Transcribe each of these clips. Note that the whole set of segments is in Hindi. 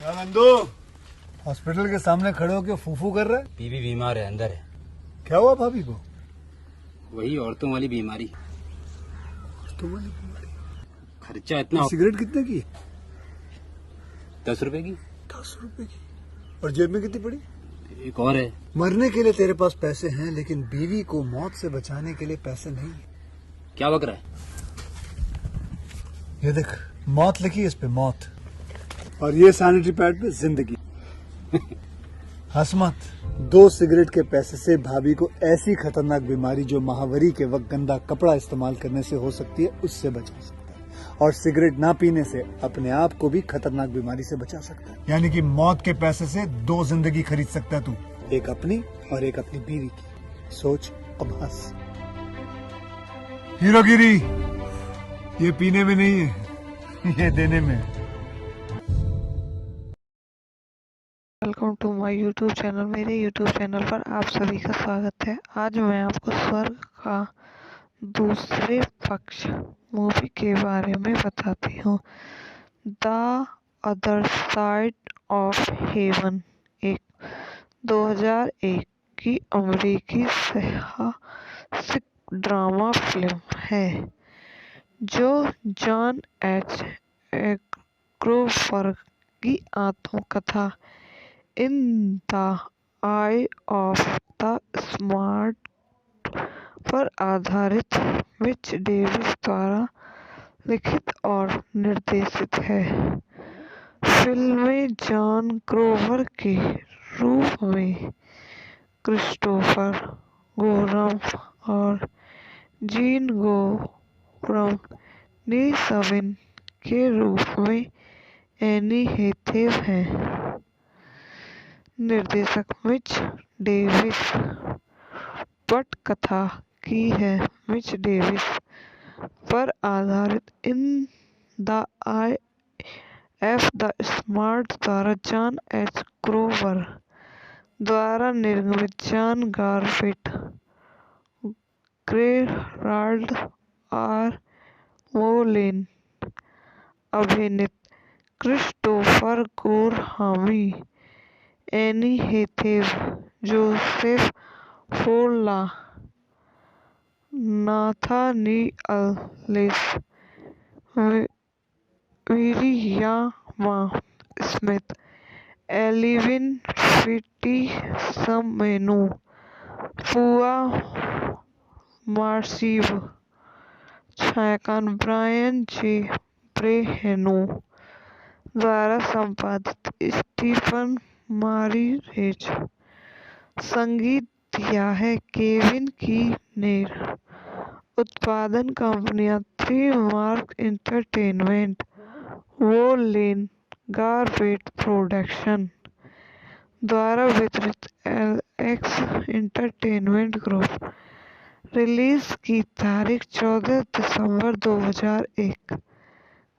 क्या नंदू हॉस्पिटल के सामने खड़े होकर फूफू कर रहा है? बीवी बीमार है, अंदर है। क्या हुआ भाभी को? वही औरतों वाली बीमारी। तुम्हारी बीमारी? खर्चा इतना। सिगरेट कितने की? 10 रुपए की। 10 रुपए की। और जेब में कितनी पड़ी? एक और है। मरने के लिए तेरे पास पैसे हैं, लेकिन बीवी को मौत से बचाने के लिए पैसे नहीं है। क्या बक रहा है? ये देख, मौत लिखी है इस पे, मौत। और ये सैनिटरी पैड पे जिंदगी। हंस मत। 2 सिगरेट के पैसे से भाभी को ऐसी खतरनाक बीमारी जो महावरी के वक्त गंदा कपड़ा इस्तेमाल करने से हो सकती है, उससे बचा सकता है। और सिगरेट ना पीने से अपने आप को भी खतरनाक बीमारी से बचा सकता है। यानी कि मौत के पैसे से 2 जिंदगी खरीद सकता है तू, एक अपनी और एक अपनी बीवी की। सोच, अब हंस। हीरोगिरी ये पीने में नहीं है, ये देने में है। Welcome to my YouTube channel. मेरे यूट्यूब चैनल पर आप सभी का स्वागत है। आज मैं आपको स्वर्ग का दूसरे पक्ष मूवी के बारे में बताती हूँ। The other side of haven एक 2001 की अमेरिकी साहसिक ड्रामा फिल्म है जो जॉन एच एग्रोवर्ग की आत्मकथा इन the eye of the smart पर आधारित मिच डेविस द्वारा लिखित और निर्देशित है। फिल्म में जॉन ग्रोवर के रूप में क्रिस्टोफर गोरम और जीन गोरम ने सविन के रूप में एनी हेथेव हैं। निर्देशक मिच डेविस। पटकथा की है मिच डेविस पर आधारित in the eye of the storm द्वारा जॉन एच ग्रोवर द्वारा निर्मित जॉन गारफिट, गेराल्ड आर मोलेन अभिनीत, Christopher Gorham, Anne Hathaway, Joseph Folau, Nathaniel Miriama Smith, Alvin Fitisemanu, Pua मार्सिव, छायाकान Brian जे ब्रेहेनो द्वारा संपादित, स्टीफन मारीरेज। संगीत दिया है केविन कीनेर। उत्पादन कंपनियां three Mark entertainment, Molen Garbett production द्वारा वितरित, एलएक्स एंटरटेनमेंट ग्रुप। रिलीज की तारीख 14 दिसंबर 2001।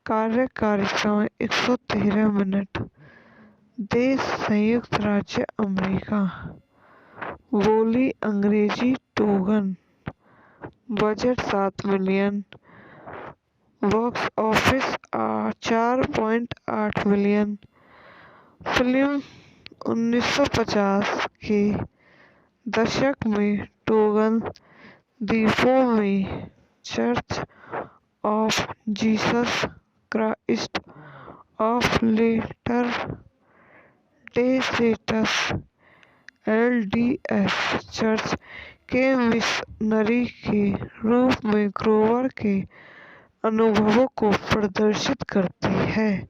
कार्यकारी समय 113 मिनट। देश संयुक्त राज्य अमेरिका। बोली अंग्रेजी Tongan. Budget 7 million. Box office 4.8 million. Film 1950 के दशक में टोगन द्वीपों में church of Jesus Christ of latter day saints LDS church के मिशनरी के रूप में ग्रोवर के अनुभवों को प्रदर्शित करती है।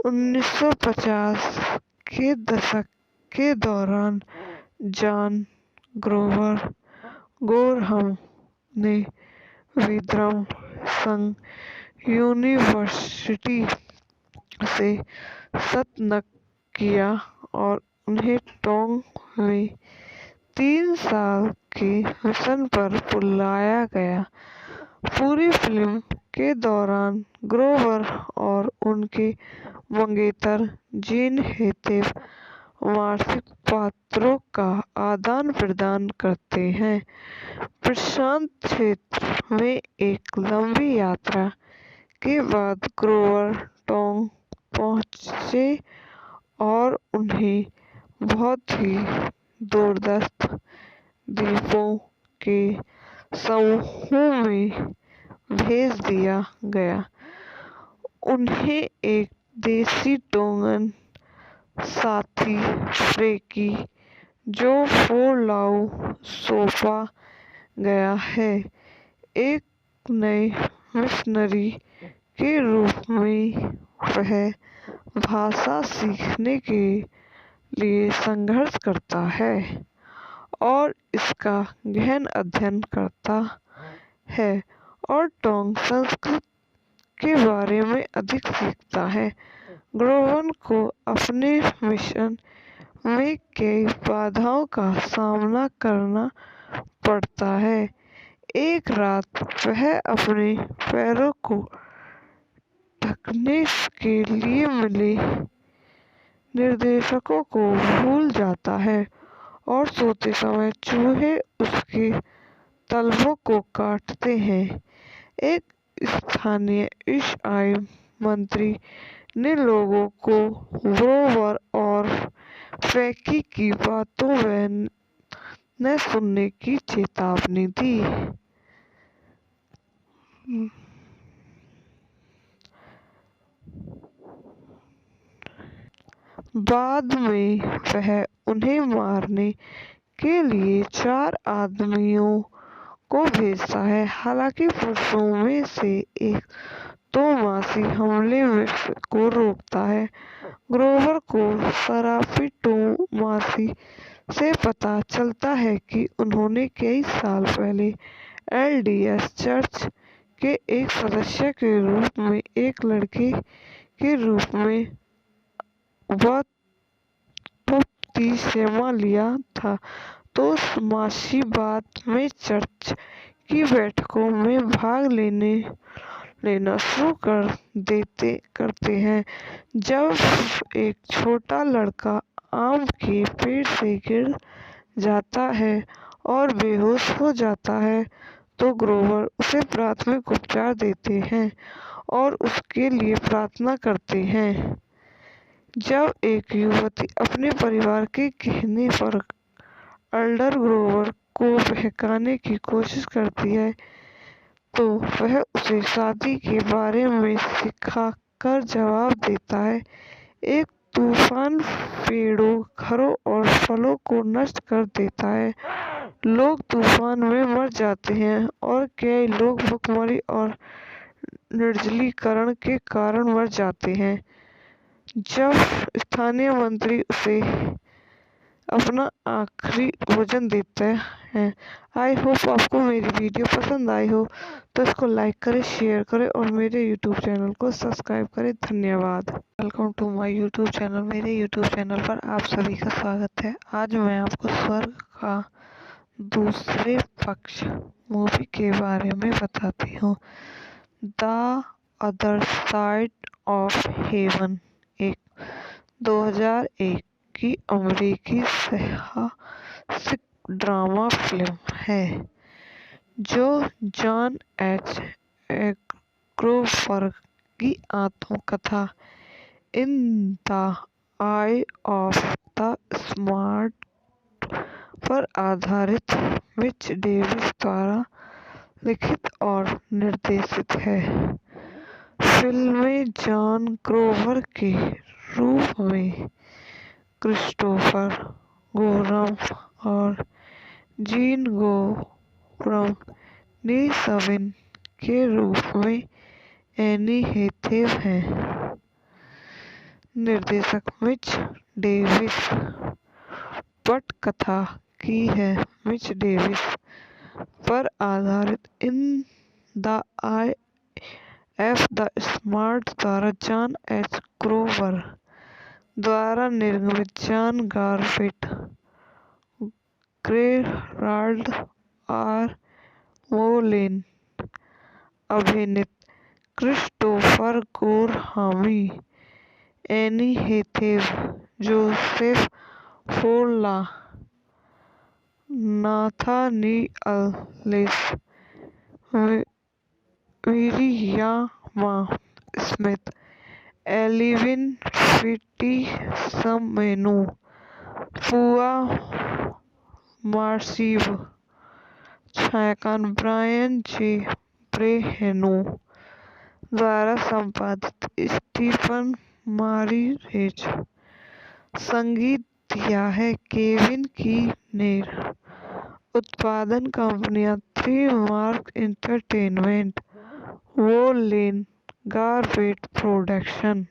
1950 के दशक के दौरान जॉन गोरहम ने विद्रम संघ यूनिवर्सिटी से स्नातक किया और उन्हें टोंग में 3 साल के मिशन पर बुलाया गया। पूरी फिल्म के दौरान ग्रोवर और उनके मंगेतर जीन हेथेव मार्सिक पात्रों का आदान प्रदान करते हैं। प्रशांत क्षेत्र में एक लंबी यात्रा के बाद ग्रोवर टोंग पहुंचे और उन्हें बहुत ही दूरदर्श द्वीपों के समूह में भेज दिया गया। उन्हें एक देसी टोंगन साथी फ्रेंकी जो फोरलाउ सौंपा गया है, एक नए मिशनरी के रूप में वह भाषा सीखने के लिए संघर्ष करता है और इसका गहन अध्ययन करता है और टोंग संस्कृति के बारे में अधिक सीखता है। ग्रोवर को अपने मिशन में कई बाधाओं का सामना करना पड़ता है। एक रात वह अपने पैरों को ढकने के लिए मिले निर्देशकों को भूल जाता है और सोते समय चूहे उसके तलवों को काटते हैं। एक स्थानीय ईसाई मंत्री ने लोगों को ग्रोवर और फ्रेंकी की बातों न सुनने की चेतावनी दी। बाद में वह उन्हें मारने के लिए 4 आदमियों को भेजता है। हालांकि पुरुषों में से एक तोमासी हमले को रोकता है। ग्रोवर को सराफी तोमासी से पता चलता है कि उन्होंने कई साल पहले एलडीएस चर्च के एक सदस्य के रूप में एक लड़के के रूप में बपतिस्मा लिया था। तोमासी बाद में चर्च की बैठकों में भाग लेना शुरू करते हैं। जब एक छोटा लड़का आम के पेड़ से गिर जाता है और बेहोश हो जाता है तो ग्रोवर उसे प्राथमिक उपचार देते हैं और उसके लिए प्रार्थना करते हैं। जब एक युवती अपने परिवार के कहने पर एल्डर ग्रोवर को बहकाने की कोशिश करती है तो वह उसे शादी के बारे में सिखाकर जवाब देता है। एक तूफान पेड़ों, घरों और फलों को नष्ट कर देता है। लोग तूफान में मर जाते हैं और कई लोग भूखमरी और निर्जलीकरण के कारण मर जाते हैं। जब स्थानीय मंत्री उसे अपना आखिरी भोजन देते हैं। आई होप आपको मेरी वीडियो पसंद आई हो तो इसको लाइक करें, शेयर करें और मेरे यूट्यूब चैनल को सब्सक्राइब करें। धन्यवाद। Welcome to my YouTube channel. मेरे यूट्यूब चैनल पर आप सभी का स्वागत है। आज मैं आपको स्वर्ग का दूसरे पक्ष मूवी के बारे में बताती हूँ। The other side of haven एक 2001 की अमेरिकी साहसिक ड्रामा फिल्म है जो जॉन एच ग्रोवर की आत्मकथा इन the eye of the smart पर आधारित मिच डेविस द्वारा लिखित और निर्देशित है। फिल्म में जॉन ग्रोवर के रूप में क्रिस्टोफर गोरम और जीन गोरम नीसविन के रूप में एनी हैथवे हैं। निर्देशक मिच डेविस। पटकथा की है मिच डेविस पर आधारित in the eye of the storm द्वारा जॉन एच ग्रोवर द्वारा निर्मित John Garfield, Gerald R Molen अभिनीत, Christopher Gorham, Anne Hathaway, Joseph फोरला, नाथानिएल मिरियामा स्मिथ, एलिविन फिटिसमेनु, पुआ मार्सिव, छायांकन ब्रायन जे ब्रेहेनु द्वारा संपादित, स्टीफन मारीरेज, संगीत दिया है केविन कीनेर, उत्पादन कंपनियां three Mark entertainment, woollen गारबेट production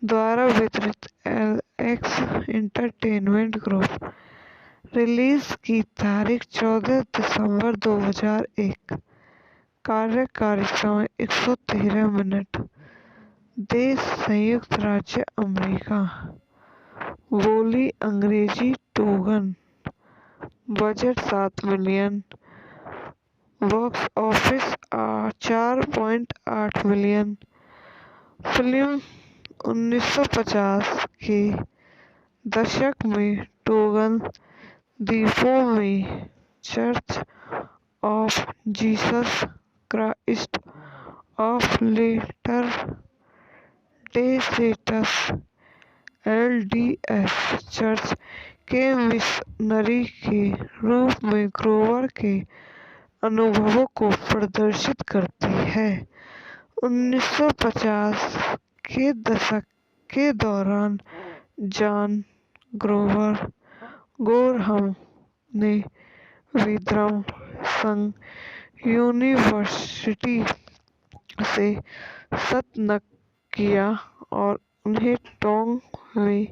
द्वारा वितरित, एलएक्स एंटरटेनमेंट ग्रुप। रिलीज की तारीख 14 दिसंबर 2001। कार्यकारी समय 113 मिनट। देश संयुक्त राज्य अमेरिका। बोली अंग्रेजी Tongan. Budget 7 million. Box office 4.8 million. Film 1950 के दशक में टोगन द्वीपों में church of Jesus Christ of latter day saints LDS church के मिशनरी के रूप में ग्रोवर के अनुभवों को प्रदर्शित करती है। 1950 के दशक के दौरान जॉन ग्रोवर गोरहम ने विद्रम संघ यूनिवर्सिटी से स्नातक किया और उन्हें टोंग में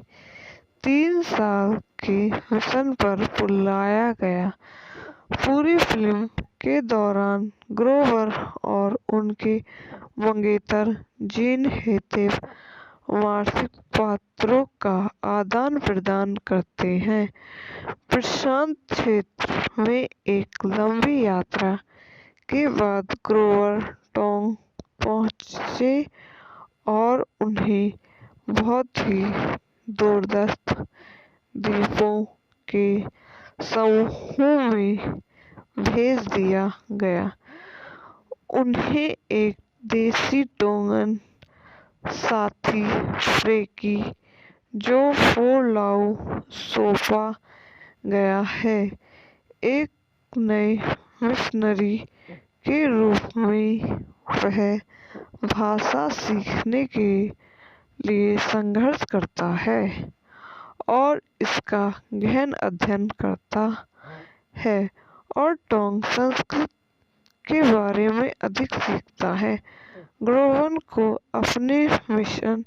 3 साल के मिशन पर बुलाया गया। पूरी फिल्म के दौरान ग्रोवर और उनके मंगेतर जीन हेथेव मार्सिक पात्रों का आदान प्रदान करते हैं। प्रशांत क्षेत्र में एक लंबी यात्रा के बाद ग्रोवर टोंग पहुंचे और उन्हें बहुत ही दूरस्थ द्वीपों के समूह में भेज दिया गया। उन्हें एक देसी टोंगन साथी फ्रेंकी जो फोलाउ सौंपा गया है, एक नए मिशनरी के रूप में वह भाषा सीखने के लिए संघर्ष करता है और इसका गहन अध्ययन करता है और टोंग संस्कृति के बारे में अधिक सीखता है। ग्रोवर को अपने मिशन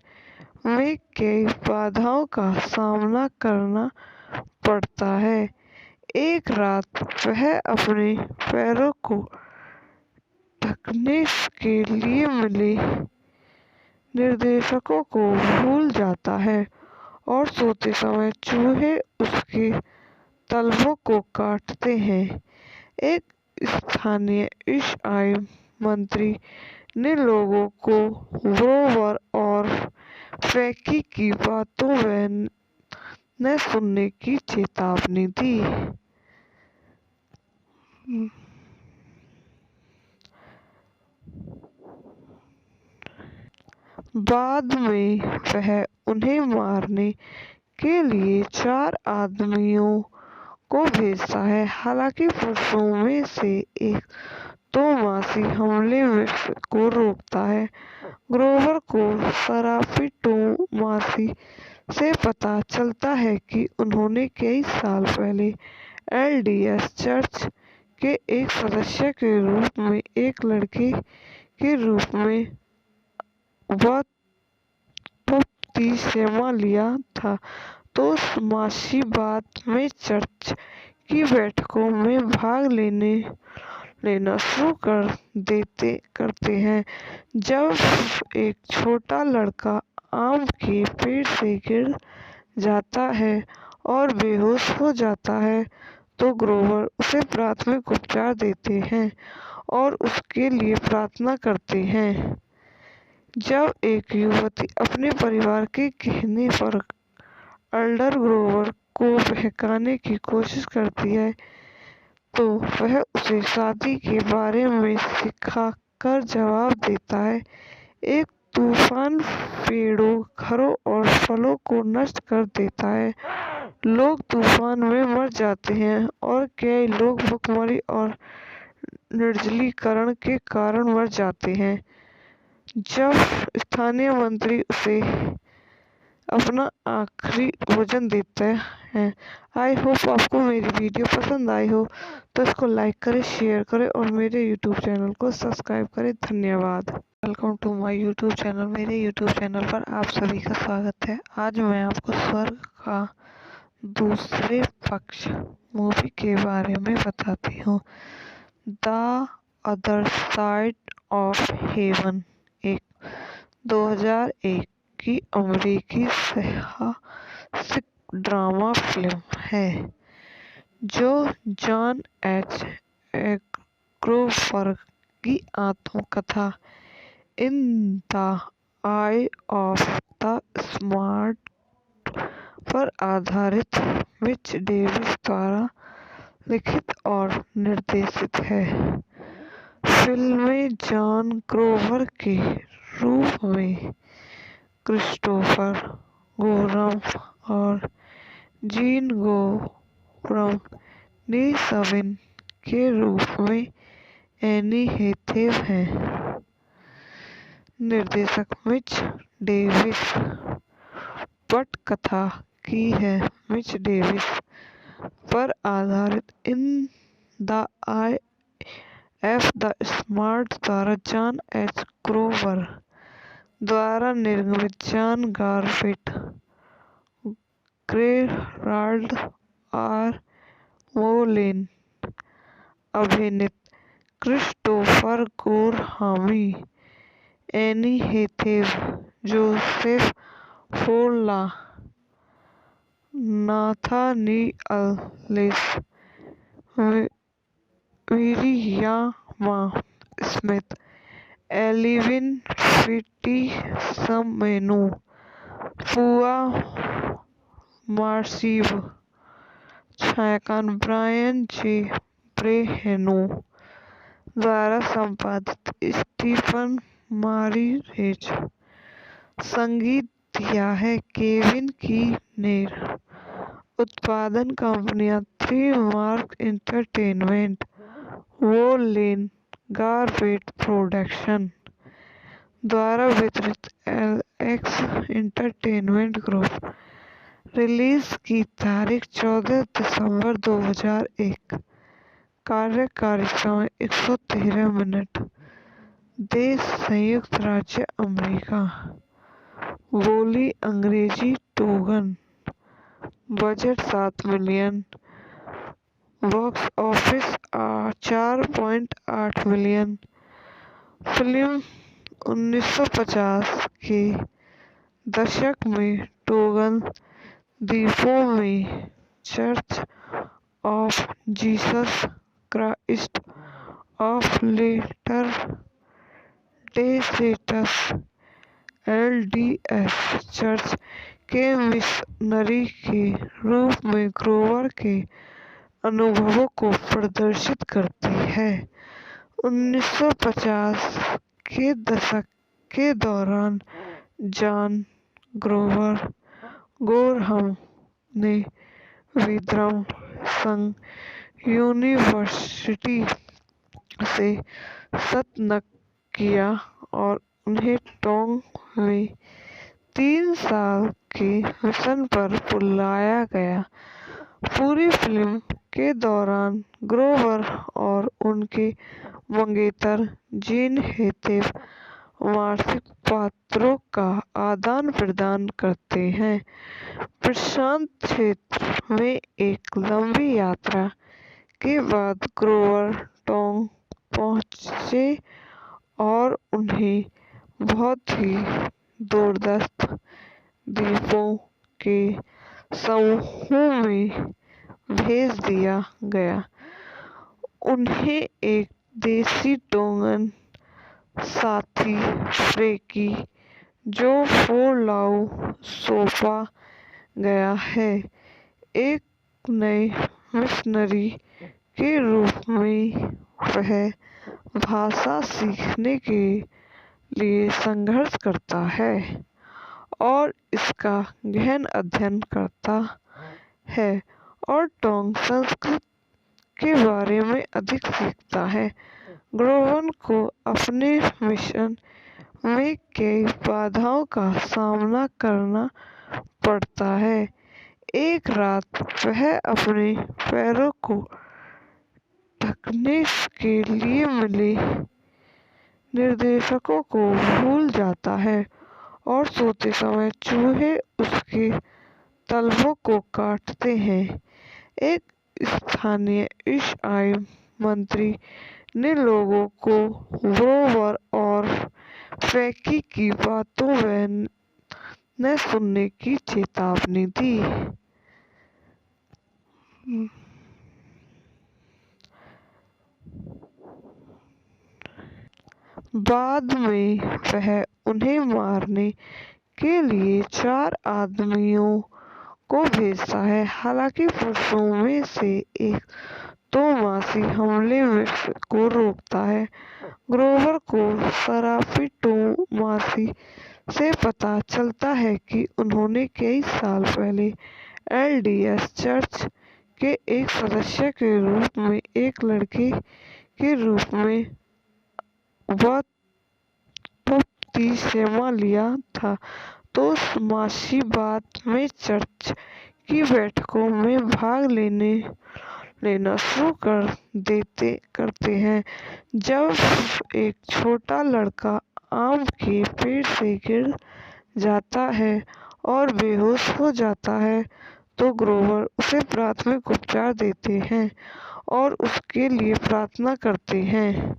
में कई बाधाओं का सामना करना पड़ता है। एक रात वह अपने पैरों को ढकने के लिए मिले निर्देशों को भूल जाता है और सोते समय चूहे उसके तलवों को काटते हैं। एक स्थानीय ईसाई मंत्री ने लोगों को ग्रोवर और फ्रेंकी की बातों न सुनने की चेतावनी दी। बाद में वह उन्हें मारने के लिए 4 आदमियों को भेजता है। हालांकि पुरुषों में से एक तोमासी हमले को रोकता है। ग्रोवर को सराफी तोमासी से पता चलता है कि उन्होंने कई साल पहले एलडीएस चर्च के एक सदस्य के रूप में एक लड़के के रूप में बपतिस्मा लिया था। तो मासी बाद में चर्च की बैठकों में भाग लेना शुरू करते हैं। जब एक छोटा लड़का आम के पेड़ से गिर जाता है और बेहोश हो जाता है तो ग्रोवर उसे प्राथमिक उपचार देते हैं और उसके लिए प्रार्थना करते हैं। जब एक युवती अपने परिवार के कहने पर एल्डर ग्रोवर को बहकाने की कोशिश करती है तो वह उसे शादी के बारे में सिखाकर जवाब देता है। एक तूफान पेड़ों, घरों और फलों को नष्ट कर देता है। लोग तूफान में मर जाते हैं और कई लोग भुखमरी और निर्जलीकरण के कारण मर जाते हैं। जब स्थानीय मंत्री उसे अपना आखिरी भोजन देते हैं। आई होप आपको मेरी वीडियो पसंद आई हो तो इसको लाइक करें, शेयर करें और मेरे यूट्यूब चैनल को सब्सक्राइब करें। धन्यवाद। Welcome to my YouTube channel. मेरे यूट्यूब चैनल पर आप सभी का स्वागत है। आज मैं आपको स्वर्ग का दूसरे पक्ष मूवी के बारे में बताती हूँ। The other side of haven एक 2001 की अमेरिकी साहसिक ड्रामा फिल्म है जो जॉन एच एग्रोवर्ग की आत्मकथा इन the eye of the smart पर आधारित मिच डेविस द्वारा लिखित और निर्देशित है। फिल्म में जॉन ग्रोवर के रूप में क्रिस्टोफर गोरम और जीन गोरम ने सविन के रूप में एनी हेथेव हैं। निर्देशक मिच डेविस। पटकथा की है मिच डेविस पर आधारित in the eye of the storm द्वारा जॉन एच ग्रोवर द्वारा निर्मित, John Garfield, Gerald R Molen अभिनीत, Christopher Gorham, Anne Hathaway, Joseph Folau, Nathaniel Miriama Smith, Alvin Fitisemanu, Pua Magasiva, छायांकन ब्रायन जे ब्रेहेनो द्वारा संपादित, स्टीफन मारीरेज। संगीत दिया है केविन कीनेर। उत्पादन कंपनियां three Mark entertainment, woollen Garfield production द्वारा वितरित, एलएक्स एंटरटेनमेंट ग्रुप। रिलीज की तारीख 14 दिसंबर 2001। कार्यकारी समय 113 मिनट। देश संयुक्त राज्य अमेरिका। बोली अंग्रेजी Tongan. Budget 7 million. Box office 4.8 million. Film 1950 के दशक में टोगन द्वीपों में church of Jesus Christ of latter day saints LDS church के मिशनरी के रूप में ग्रोवर के अनुभवों को प्रदर्शित करती है। 1950 के दशक के दौरान जॉन गोरहम ने विद्रम संघ यूनिवर्सिटी से स्नातक किया और उन्हें टोंग में 3 साल के मिशन पर बुलाया गया। पूरी फिल्म के दौरान ग्रोवर और उनके मंगेतर जीन हेथेव मार्सिक पात्रों का आदान प्रदान करते हैं। प्रशांत क्षेत्र में एक लंबी यात्रा के बाद ग्रोवर टोंग पहुंचे और उन्हें बहुत ही दूरस्थ द्वीपों के समूह में भेज दिया गया। उन्हें एक देसी टोगन साथी फ्रैंकी जो फोरलाउ सौंपा गया है, एक नए मिशनरी के रूप में वह भाषा सीखने के लिए संघर्ष करता है और इसका गहन अध्ययन करता है और टोंग संस्कृति के बारे में अधिक सीखता है। ग्रोवर को अपने मिशन में कई बाधाओं का सामना करना पड़ता है। एक रात वह अपने पैरों को ढकने के लिए मिले निर्देशकों को भूल जाता है और सोते समय चूहे उसके तलवों को काटते हैं। एक स्थानीय ईसाई मंत्री ने लोगों को ग्रोवर और फैकी की बातों न सुनने की चेतावनी दी। बाद में वह उन्हें मारने के लिए 4 आदमियों को भेजता है। हालांकि पुरुषों में से एक तोमासी हमले को रोकता है। ग्रोवर को सराफी तोमासी से पता चलता है कि उन्होंने कई साल पहले एलडीएस चर्च के एक सदस्य के रूप में एक लड़के के रूप में बपतिस्मा लिया था। तो मासी बाद में चर्च की बैठकों में भाग लेना शुरू करते हैं। जब एक छोटा लड़का आम के पेड़ से गिर जाता है और बेहोश हो जाता है तो ग्रोवर उसे प्राथमिक उपचार देते हैं और उसके लिए प्रार्थना करते हैं।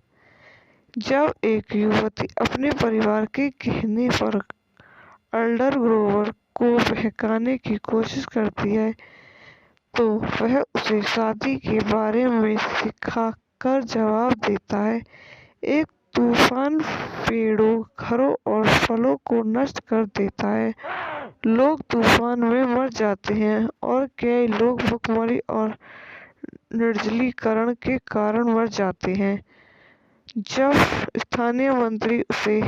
जब एक युवती अपने परिवार के कहने पर एल्डर ग्रोवर को बहकाने की कोशिश करती है तो वह उसे शादी के बारे में सिखाकर जवाब देता है। एक तूफान पेड़ों, घरों और फलों को नष्ट कर देता है। लोग तूफान में मर जाते हैं और कई लोग भूखमरी और निर्जलीकरण के कारण मर जाते हैं। जब स्थानीय मंत्री उसे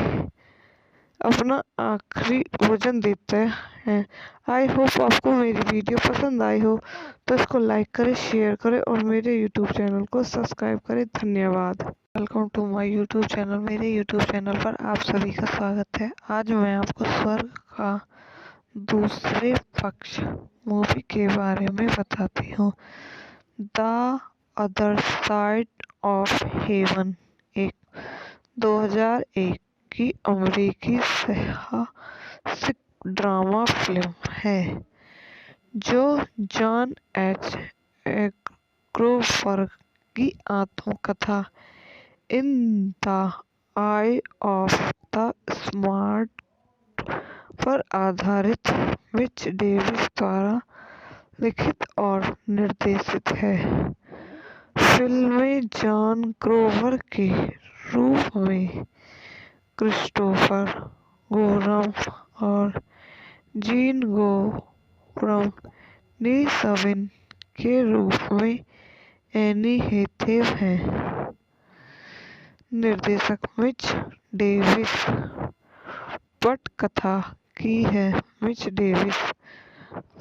अपना आखिरी भोजन देते हैं। आई होप आपको मेरी वीडियो पसंद आई हो तो इसको लाइक करें, शेयर करें और मेरे यूट्यूब चैनल को सब्सक्राइब करें। धन्यवाद। Welcome to my YouTube channel. मेरे यूट्यूब चैनल पर आप सभी का स्वागत है। आज मैं आपको स्वर्ग का दूसरे पक्ष मूवी के बारे में बताती हूँ। The other side of haven एक 2001 की अमेरिकी साहसिक ड्रामा फिल्म है जो जॉन एच ग्रोवर की आत्मकथा इन the eye of the smart पर आधारित मिच डेविस द्वारा लिखित और निर्देशित है। फिल्म में जॉन ग्रोवर के रूप में क्रिस्टोफर गोरम और जीन गोरम नी सविन के रूप में एनी हैथवे हैं। निर्देशक मिच डेविस। पटकथा की है मिच डेविस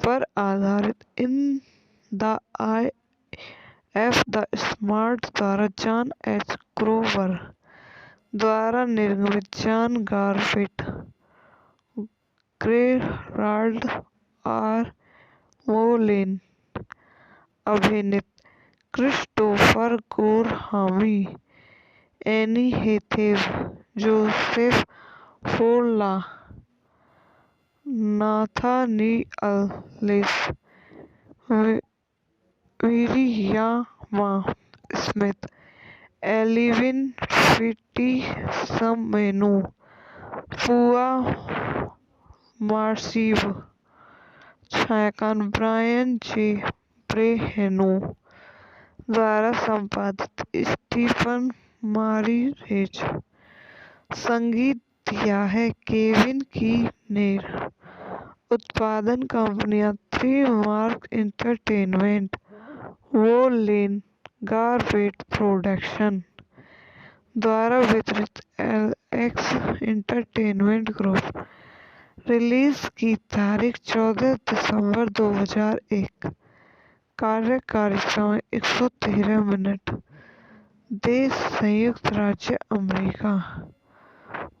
पर आधारित in the eye of the storm द्वारा जॉन एच ग्रोवर द्वारा निर्मित John Garfield, Gerald R Molen अभिनीत, Christopher Gorham, Anne Hathaway, Joseph Folau, Nathaniel Miriama Smith, Alvin Fitisemanu, Pua Magasiva, छायांकन ब्रायन जे ब्रेहेनो द्वारा संपादित, स्टीफन मारीरेज। संगीत दिया है केविन कीनेर। उत्पादन कंपनियां three Mark entertainment, woollen Garfield production. द्वारा वितरित एक्स एंटरटेनमेंट ग्रुप। रिलीज की तारीख 14 दिसंबर 2001। कार्यकारी समय 113 मिनट। देश संयुक्त राज्य अमेरिका।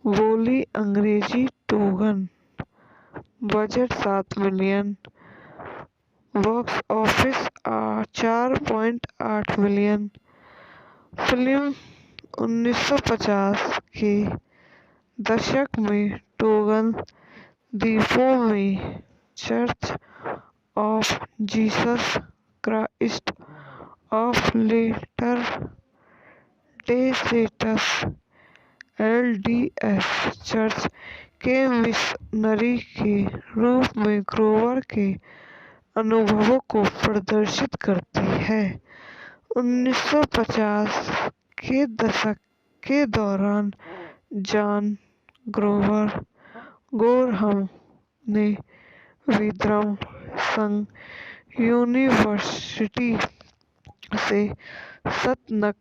बोली अंग्रेजी Tongan. Budget 7 million. Box office 4.8 million. Film 1950 के दशक में टोगन द्वीपों में church of Jesus Christ of latter day saints LDS church के मिशनरी के रूप में ग्रोवर के अनुभवों को प्रदर्शित करती है। 1950 के दशक के दौरान जॉन ग्रोवर गोरहम ने विद्रम संघ यूनिवर्सिटी से स्नातक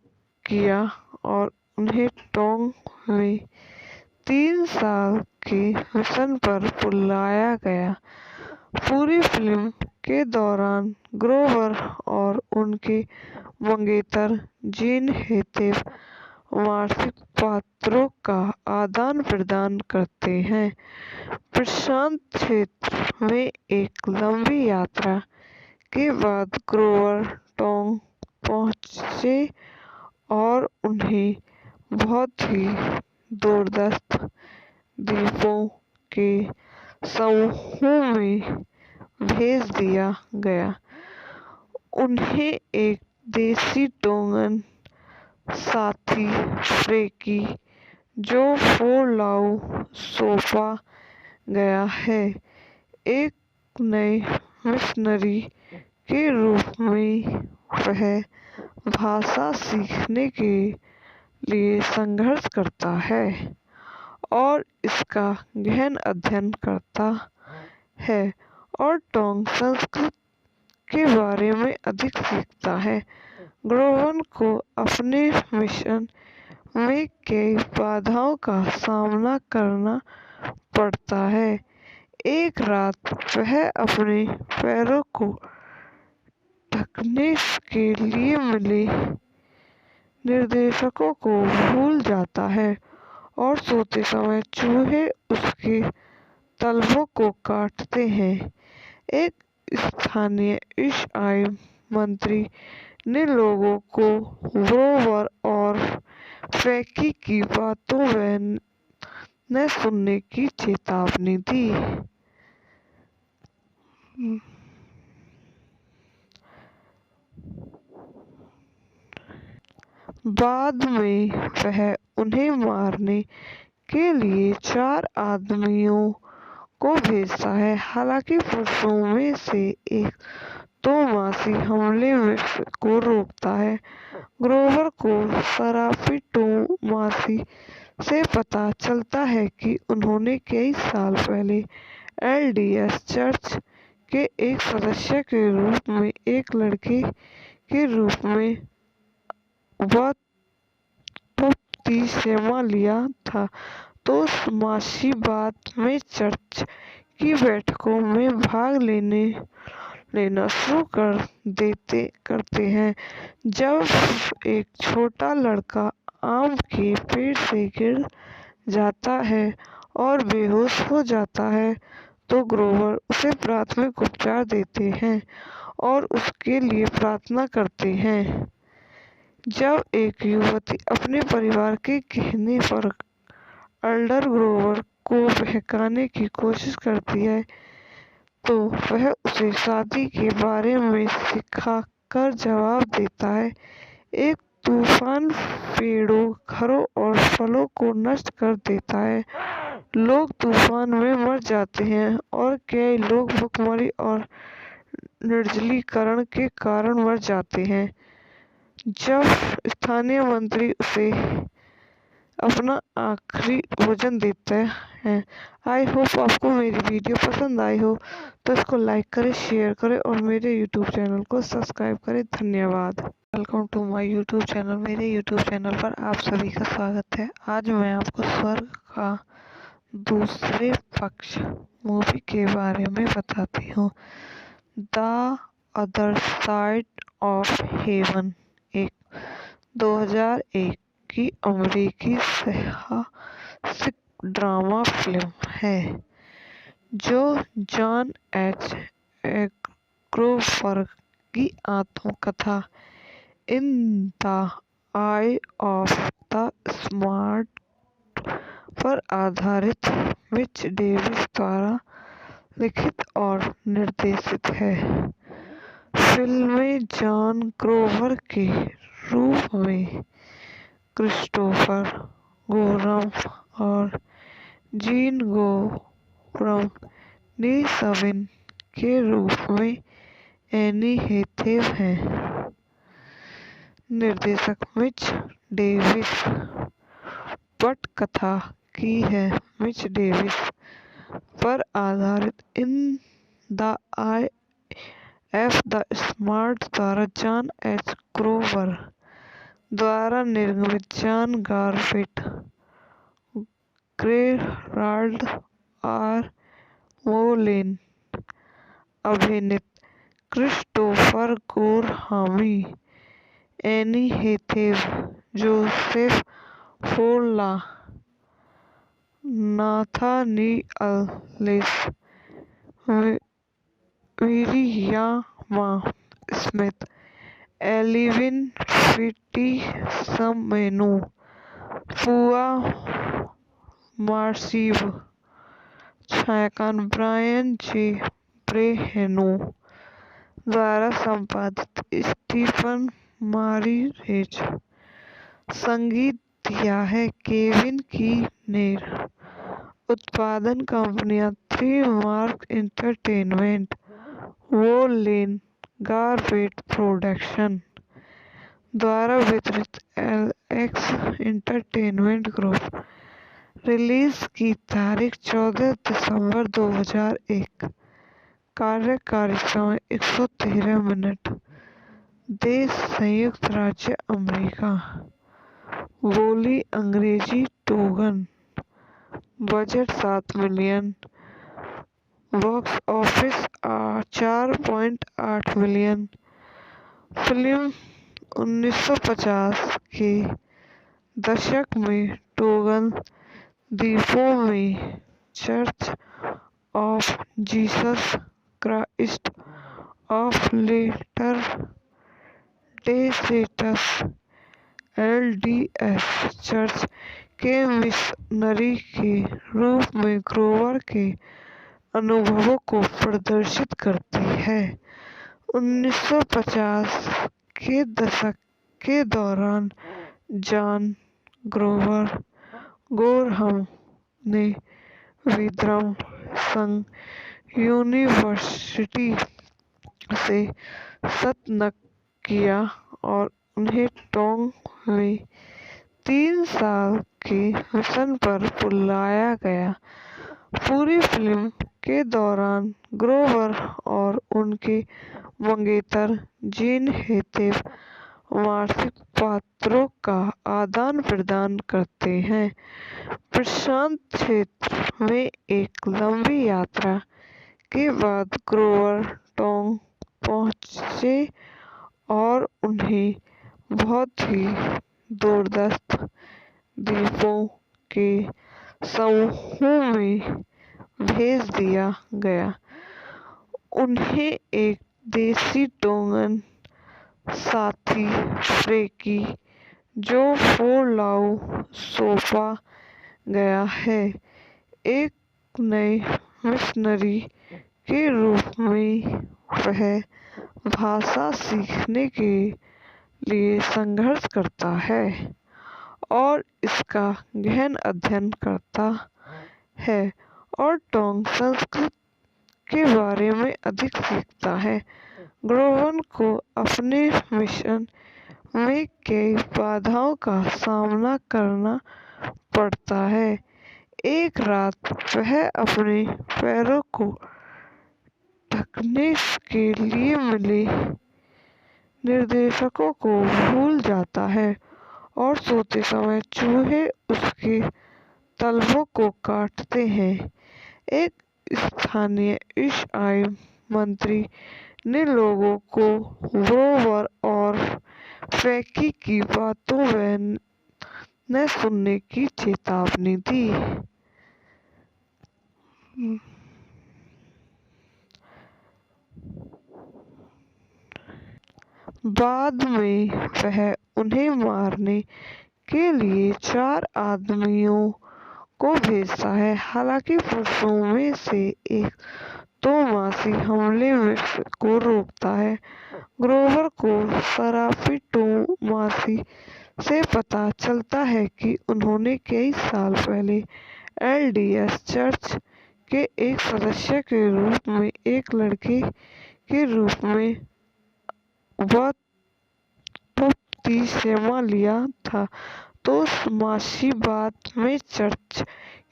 किया और उन्हें टोंग में 3 साल के मिशन पर बुलाया गया। पूरी फिल्म के दौरान ग्रोवर और उनके मंगेतर जीन हेथेव मार्सिक पात्रों का आदान प्रदान करते हैं। प्रशांत क्षेत्र में एक लंबी यात्रा के बाद ग्रोवर टोंग पहुंचे और उन्हें बहुत ही दूरस्थ द्वीपों के समूह में भेज दिया गया। उन्हें एक देसी टोंगन साथी फ्रेंकी जो फोलाउ सौंपा गया है, एक नए मिशनरी के रूप में वह भाषा सीखने के लिए संघर्ष करता है और इसका गहन अध्ययन करता है और टोंग संस्कृति के बारे में अधिक सीखता है। ग्रोवर को अपने मिशन में कई बाधाओं का सामना करना पड़ता है। एक रात वह अपने पैरों को ढकने के लिए मिले निर्देशों को भूल जाता है और सोते समय चूहे उसके तलवों को काटते हैं। एक स्थानीय ईसाई मंत्री ने लोगों को ग्रोवर और फ्रेंकी की बातों न सुनने की चेतावनी दी। बाद में वह उन्हें मारने के लिए 4 आदमियों को भेजता है। हालांकि पुरुषों में से एक तोमासी हमले को रोकता है। ग्रोवर को शराफी तोमासी से पता चलता है कि उन्होंने कई साल पहले LDS चर्च के एक सदस्य के रूप में एक लड़के के रूप में बपतिस्मा लिया था। तो मासी बाद में चर्च की बैठकों में भाग लेना शुरू करते हैं। जब एक छोटा लड़का आम के पेड़ से गिर जाता है और बेहोश हो जाता है तो ग्रोवर उसे प्राथमिक उपचार देते हैं और उसके लिए प्रार्थना करते हैं। जब एक युवती अपने परिवार के कहने पर एल्डर ग्रोवर को बहकाने की कोशिश करती है तो वह उसे शादी के बारे में सिखाकर जवाब देता है। एक तूफान पेड़ों, घरों और फलों को नष्ट कर देता है। लोग तूफान में मर जाते हैं और कई लोग भूखमरी और निर्जलीकरण के कारण मर जाते हैं। जब स्थानीय मंत्री उसे अपना आखिरी भोजन देते हैं। आई होप आपको मेरी वीडियो पसंद आई हो, तो इसको लाइक करें, शेयर करें और मेरे यूट्यूब चैनल को सब्सक्राइब करें। धन्यवाद। Welcome to my YouTube channel. मेरे यूट्यूब चैनल पर आप सभी का स्वागत है। आज मैं आपको स्वर्ग का दूसरे पक्ष मूवी के बारे में बताती हूँ। The other side of haven एक 2001 की अमेरिकी साहसिक ड्रामा फिल्म है जो जॉन एच एग्रोवर्ग की आत्मकथा इन the eye of the smart पर आधारित मिच डेविस द्वारा लिखित और निर्देशित है। फिल्म में जॉन ग्रोवर के रूप में क्रिस्टोफर गोरम और जीन गोरम ने सविन के रूप में एनी हेथेव हैं। निर्देशक मिच डेविस। पटकथा की है मिच डेविस पर आधारित in the eye of the storm द्वारा जॉन एच ग्रोवर द्वारा निर्मित John Garfield, Gerald R Molen अभिनीत, Christopher Gorham, Anne Hathaway, Joseph Folau, Nathaniel Miriama Smith, Alvin Fitisemanu, Pua Magasiva, छायांकन ब्रायन जे ब्रेहेनो द्वारा संपादित, स्टीफन मारीरेज। संगीत दिया है केविन कीनेर। उत्पादन कंपनियां three Mark entertainment, woollen Garfield production द्वारा वितरित, एलएक्स एंटरटेनमेंट ग्रुप। रिलीज की तारीख 14 दिसंबर 2001। कार्यकारी समय 113 मिनट। देश संयुक्त राज्य अमेरिका। बोली अंग्रेजी Tongan. Budget 7 million. Box office 4.8 million. Film 1950 के दशक में टोगन द्वीपों में church of Jesus Christ of latter day saints LDS church के मिशनरी के रूप में ग्रोवर के अनुभवों को प्रदर्शित करती है। 1950 के दशक के दौरान जॉन ग्रोवर गोरहम ने विद्रम संघ यूनिवर्सिटी से स्नातक किया और उन्हें टोंग में 3 साल के मिशन पर बुलाया गया। पूरी फिल्म के दौरान ग्रोवर और उनके मंगेतर जीन हेथेव मार्सिक पात्रों का आदान प्रदान करते हैं। प्रशांत क्षेत्र में एक लंबी यात्रा के बाद ग्रोवर टोंग पहुंचे और उन्हें बहुत ही दूरस्थ द्वीपों के समूह में भेज दिया गया। उन्हें एक देसी टोगन साथी फ्रेंकी जो फोरलाउ सौंपा गया है, एक नए मिशनरी के रूप में वह भाषा सीखने के लिए संघर्ष करता है और इसका गहन अध्ययन करता है और टोंग संस्कृति के बारे में अधिक सीखता है। ग्रोवर को अपने मिशन में कई बाधाओं का सामना करना पड़ता है। एक रात वह अपने पैरों को ढकने के लिए मिले निर्देशकों को भूल जाता है और सोते समय चूहे उसके तलवों को काटते हैं। एक स्थानीय ईसाई मंत्री ने लोगों को ग्रोवर और फैकी की बातों न सुनने की चेतावनी दी। बाद में वह उन्हें मारने के लिए 4 आदमियों को भेजता है। हालांकि पुरुषों में से एक तोमासी हमले को रोकता है। ग्रोवर को सराफी तोमासी से पता चलता है कि उन्होंने कई साल पहले एलडीएस चर्च के एक सदस्य के रूप में एक लड़के के रूप में बपतिस्मा लिया था। तो मासी बाद में चर्च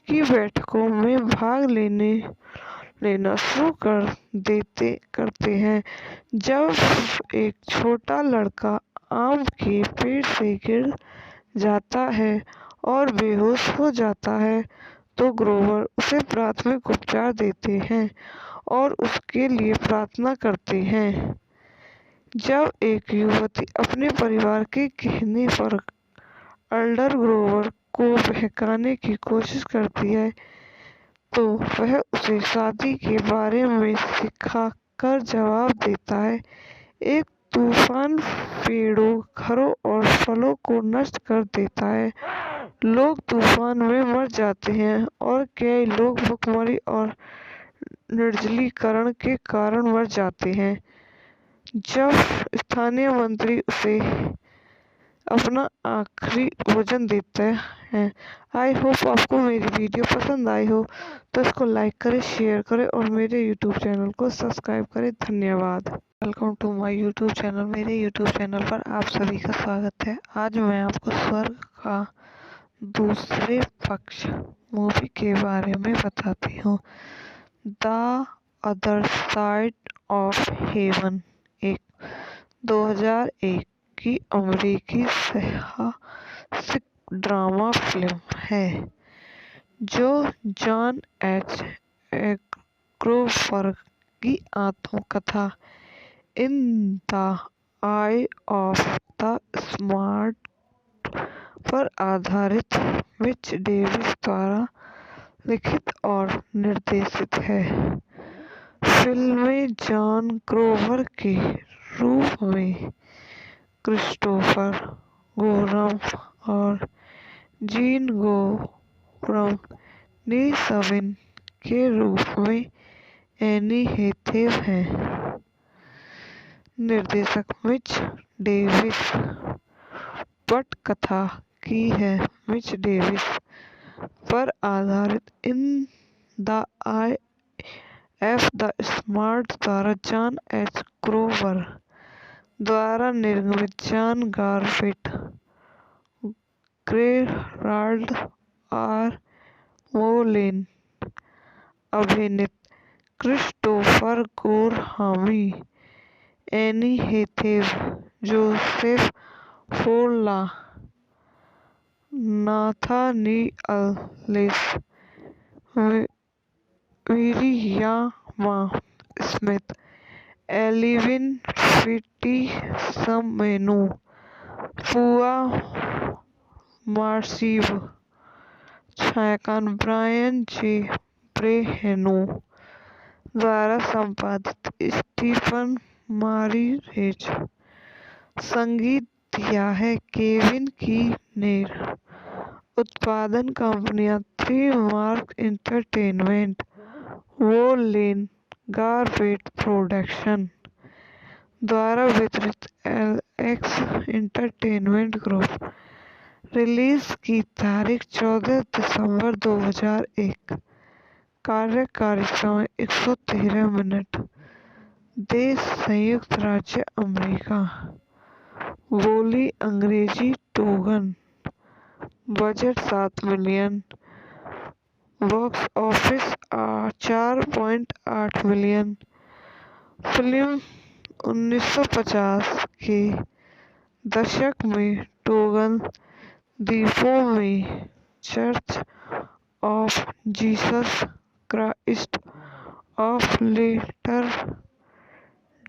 की बैठकों में भाग लेना शुरू करते हैं। जब एक छोटा लड़का आम के पेड़ से गिर जाता है और बेहोश हो जाता है तो ग्रोवर उसे प्राथमिक उपचार देते हैं और उसके लिए प्रार्थना करते हैं। जब एक युवती अपने परिवार के कहने पर एल्डर ग्रोवर को बहकाने की कोशिश करती है तो वह उसे शादी के बारे में सिखाकर जवाब देता है। एक तूफान पेड़ों, घरों और फलों को नष्ट कर देता है। लोग तूफान में मर जाते हैं और कई लोग भूखमरी और निर्जलीकरण के कारण मर जाते हैं। जब स्थानीय मंत्री उसे अपना आखिरी भोजन देते हैं। आई होप आपको मेरी वीडियो पसंद आई हो तो इसको लाइक करें, शेयर करें और मेरे यूट्यूब चैनल को सब्सक्राइब करें। धन्यवाद। Welcome to my YouTube channel. मेरे यूट्यूब चैनल पर आप सभी का स्वागत है। आज मैं आपको स्वर्ग का दूसरे पक्ष मूवी के बारे में बताती हूँ। The other side of haven एक 2001 की अमेरिकी साहसिक ड्रामा फिल्म है जो जॉन एच एग्रोवर्ग की आत्मकथा इन the eye of the smart पर आधारित मिच डेविस द्वारा लिखित और निर्देशित है। फिल्म में जॉन ग्रोवर के रूप में क्रिस्टोफर गोरम और जीन गोरम ने सविन के रूप में एनी हैथवे हैं। निर्देशक मिच डेविस। पटकथा की है मिच डेविस पर आधारित in the eye of the storm द्वारा जॉन एच ग्रोवर द्वारा निर्मित John Garfield, Gerald R Molen अभिनीत, Christopher Gorham, Anne Hathaway, Joseph Folau, Nathaniel Miriama Smith, Alvin Fitisemanu, Pua Magasiva, छायांकन ब्रायन जे ब्रेहेनो द्वारा संपादित, स्टीफन मारीरेज। संगीत दिया है केविन कीनेर। उत्पादन कंपनियां three Mark entertainment, woollen Garfield production द्वारा वितरित, एलएक्स एंटरटेनमेंट ग्रुप। रिलीज की तारीख 14 दिसंबर 2001। कार्यकारी समय 113 मिनट। देश संयुक्त राज्य अमेरिका। बोली अंग्रेजी Tongan. Budget 7 million, box office 4.8 million. Film 1950 के दशक में टोगन द्वीपों में church of Jesus Christ of latter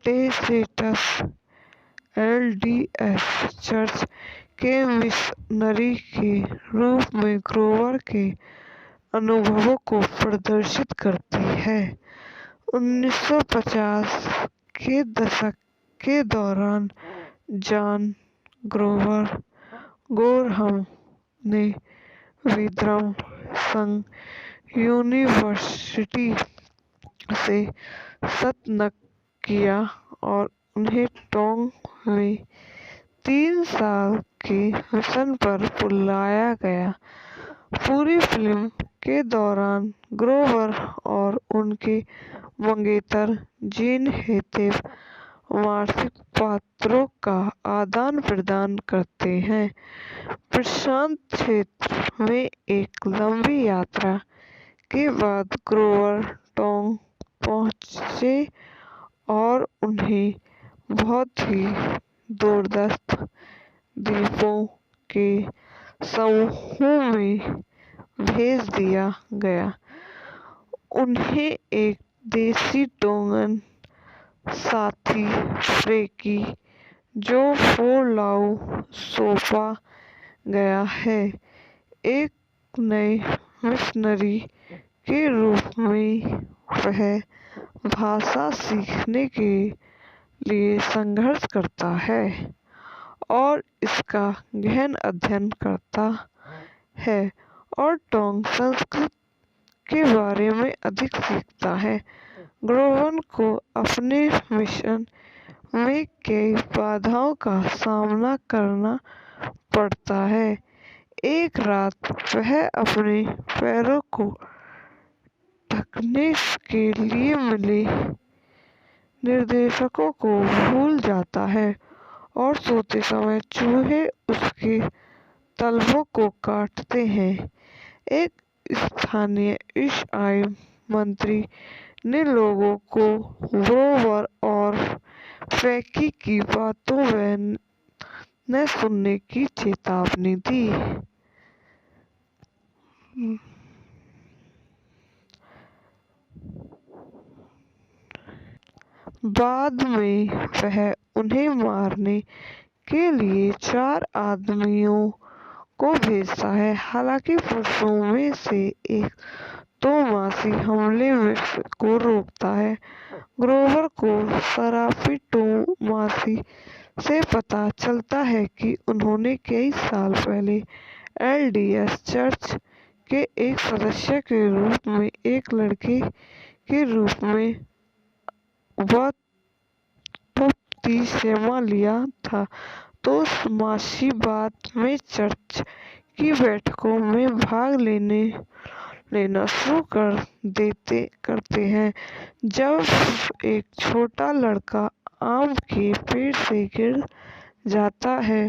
day saints LDS church के मिशनरी के रूप में ग्रोवर के अनुभवों को प्रदर्शित करती है। 1950 के दशक के दौरान जॉन ग्रोवर गोरहम ने विद्रम संघ यूनिवर्सिटी से स्नातक किया और उन्हें टोंग में 3 साल के मिशन पर बुलाया गया। पूरी फिल्म के दौरान ग्रोवर और उनके मंगेतर जीन हेथेव मार्सिक पात्रों का आदान प्रदान करते हैं। प्रशांत क्षेत्र में एक लंबी यात्रा के बाद ग्रोवर टोंग पहुंचे और उन्हें बहुत ही दूरस्थ द्वीपों के समूह में भेज दिया गया। उन्हें एक देसी टोंगन साथी फ्रेकी जो फोलाउ सौंपा गया है, एक नए मिशनरी के रूप में वह भाषा सीखने के लिए संघर्ष करता है और इसका गहन अध्ययन करता है और टोंग संस्कृति के बारे में अधिक सीखता है। ग्रोवर को अपने मिशन में कई बाधाओं का सामना करना पड़ता है। एक रात वह अपने पैरों को ढकने के लिए मिले निर्देशकों को भूल जाता है और सोते समय चूहे उसके तलवों को काटते हैं। एक स्थानीय ईसाई मंत्री ने लोगों को ग्रोवर और फ्रेकी की बातों न सुनने की चेतावनी दी। बाद में वह उन्हें मारने के लिए 4 आदमियों को भेजता है। हालांकि पुरुषों में से एक तोमासी हमले में को रोकता है। ग्रोवर को सराफी तोमासी से पता चलता है कि उन्होंने कई साल पहले LDS चर्च के एक सदस्य के रूप में एक लड़के के रूप में बपतिस्मा लिया था। तो मासी बाद में चर्च की बैठकों में भाग लेना शुरू करते हैं। जब एक छोटा लड़का आम के पेड़ से गिर जाता है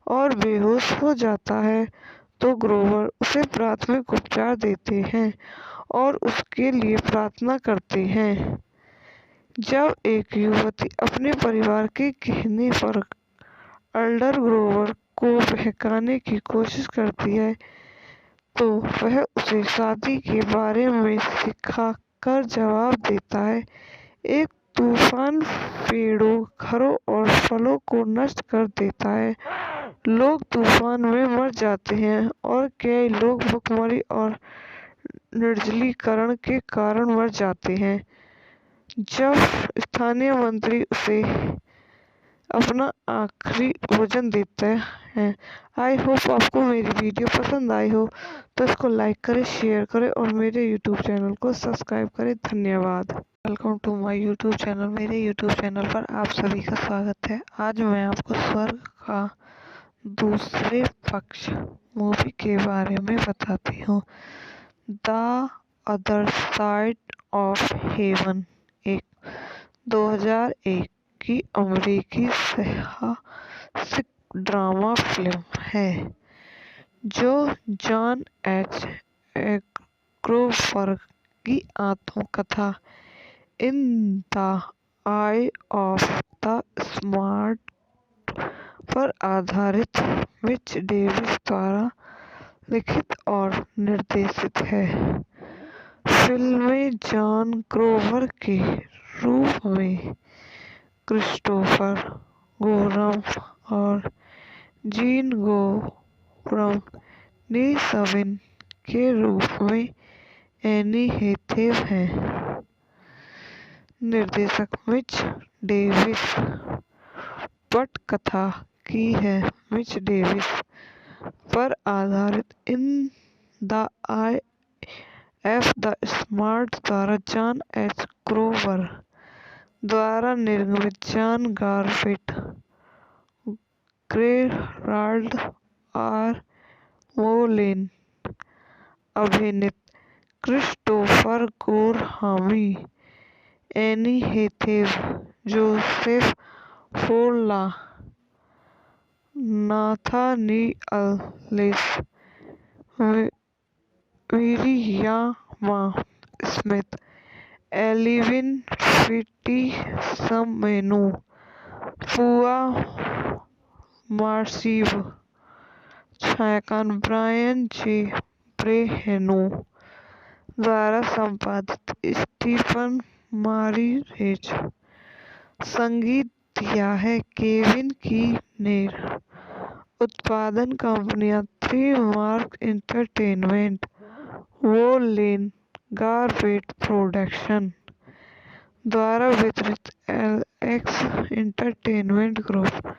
और बेहोश हो जाता है तो ग्रोवर उसे प्राथमिक उपचार देते हैं और उसके लिए प्रार्थना करते हैं। जब एक युवती अपने परिवार के कहने पर एल्डर ग्रोवर को बहकाने की कोशिश करती है तो वह उसे शादी के बारे में सिखाकर जवाब देता है। एक तूफान पेड़ों, घरों और फलों को नष्ट कर देता है। लोग तूफान में मर जाते हैं और कई लोग भूखमरी और निर्जलीकरण के कारण मर जाते हैं। जब स्थानीय मंत्री उसे अपना आखिरी भोजन देते हैं। आई होप आपको मेरी वीडियो पसंद आई हो तो इसको लाइक करें, शेयर करें और मेरे यूट्यूब चैनल को सब्सक्राइब करें। धन्यवाद। Welcome to my YouTube channel. मेरे यूट्यूब चैनल पर आप सभी का स्वागत है। आज मैं आपको स्वर्ग का दूसरे पक्ष मूवी के बारे में बताती हूँ। The other side of haven एक 2001 की अमेरिकी साहसिक ड्रामा फिल्म है जो जॉन एच ग्रोवर की आत्मकथा इन the eye of the smart पर आधारित मिच डेविस द्वारा लिखित और निर्देशित है। फिल्म में जॉन ग्रोवर के रूप में क्रिस्टोफर गोरम और जीन गोरम ने सविन के रूप में एनी हेथेव हैं। निर्देशक मिच डेविस। पटकथा की है मिच डेविस पर आधारित in the eye of the storm द्वारा जॉन एच ग्रोवर द्वारा निर्मित John Garfield, Gerald R Molen अभिनीत, Christopher Gorham, Anne Hathaway, Joseph Folau, Nathaniel Lees, Miriama Smith, Alvin Fitisemanu, Pua Magasiva, छायांकन ब्रायन जे ब्रेहेनो द्वारा संपादित, स्टीफन मारीरेज। संगीत दिया है केविन कीनेर। उत्पादन कंपनियां three Mark entertainment, woollen Garfield production द्वारा वितरित, एलेक्स एंटरटेनमेंट ग्रुप।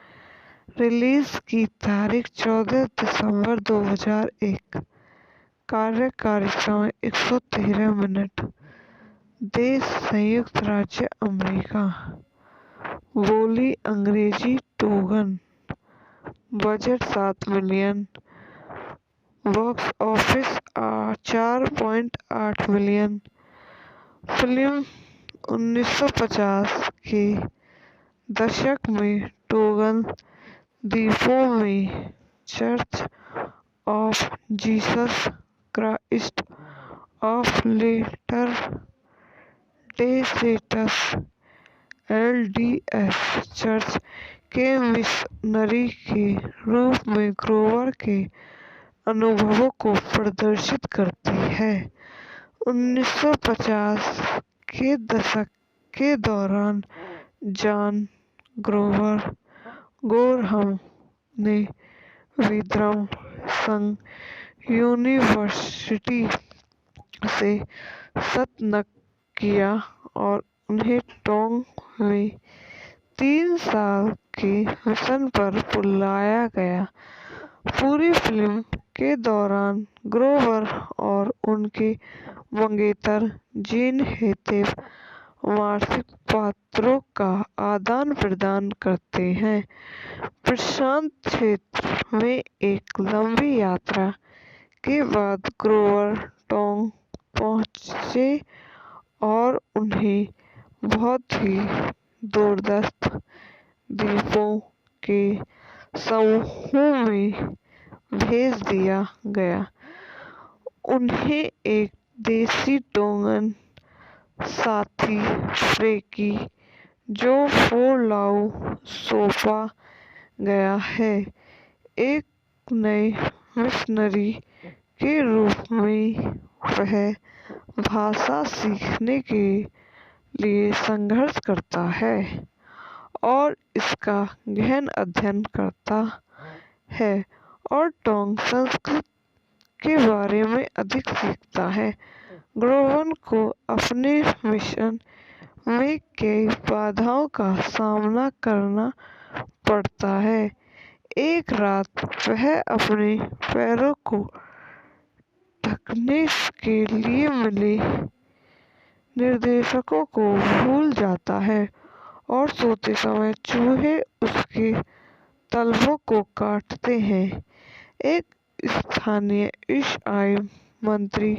रिलीज की तारीख 14 दिसंबर 2001। कार्यकारी समय 113 मिनट। देश संयुक्त राज्य अमेरिका। बोली अंग्रेजी Tongan. Budget 7 million. Box office 4.8 million. Film 1950 के दशक में टोगन द्वीपों में church of Jesus Christ of latter day saints LDS church के मिशनरी के रूप में ग्रोवर के अनुभवों को प्रदर्शित करती है। 1950 के दशक के दौरान जॉन गोरहम ने विद्रम संघ यूनिवर्सिटी से स्नातक किया और उन्हें टोंग में 3 साल के मिशन पर बुलाया गया। पूरी फिल्म के दौरान ग्रोवर और उनके मंगेतर जीन हेथेव मार्मिक पात्रों का आदान प्रदान करते हैं। प्रशांत क्षेत्र में एक लंबी यात्रा के बाद ग्रोवर टोंग पहुंचे और उन्हें बहुत ही दूरस्थ द्वीपों के समूह में भेज दिया गया। उन्हें एक देसी टोंगन साथी फ्रैंकी जो फोरलाउ सौंपा गया है, एक नए मिशनरी के रूप में वह भाषा सीखने के लिए संघर्ष करता है और इसका गहन अध्ययन करता है और टोंग संस्कृति के बारे में अधिक सीखता है। ग्रोवर को अपने मिशन में कई बाधाओं का सामना करना पड़ता है। एक रात वह अपने पैरों को ढकने के लिए मिले निर्देशकों को भूल जाता है और सोते समय चूहे उसके तलवों को काटते हैं। एक स्थानीय ईसाई मंत्री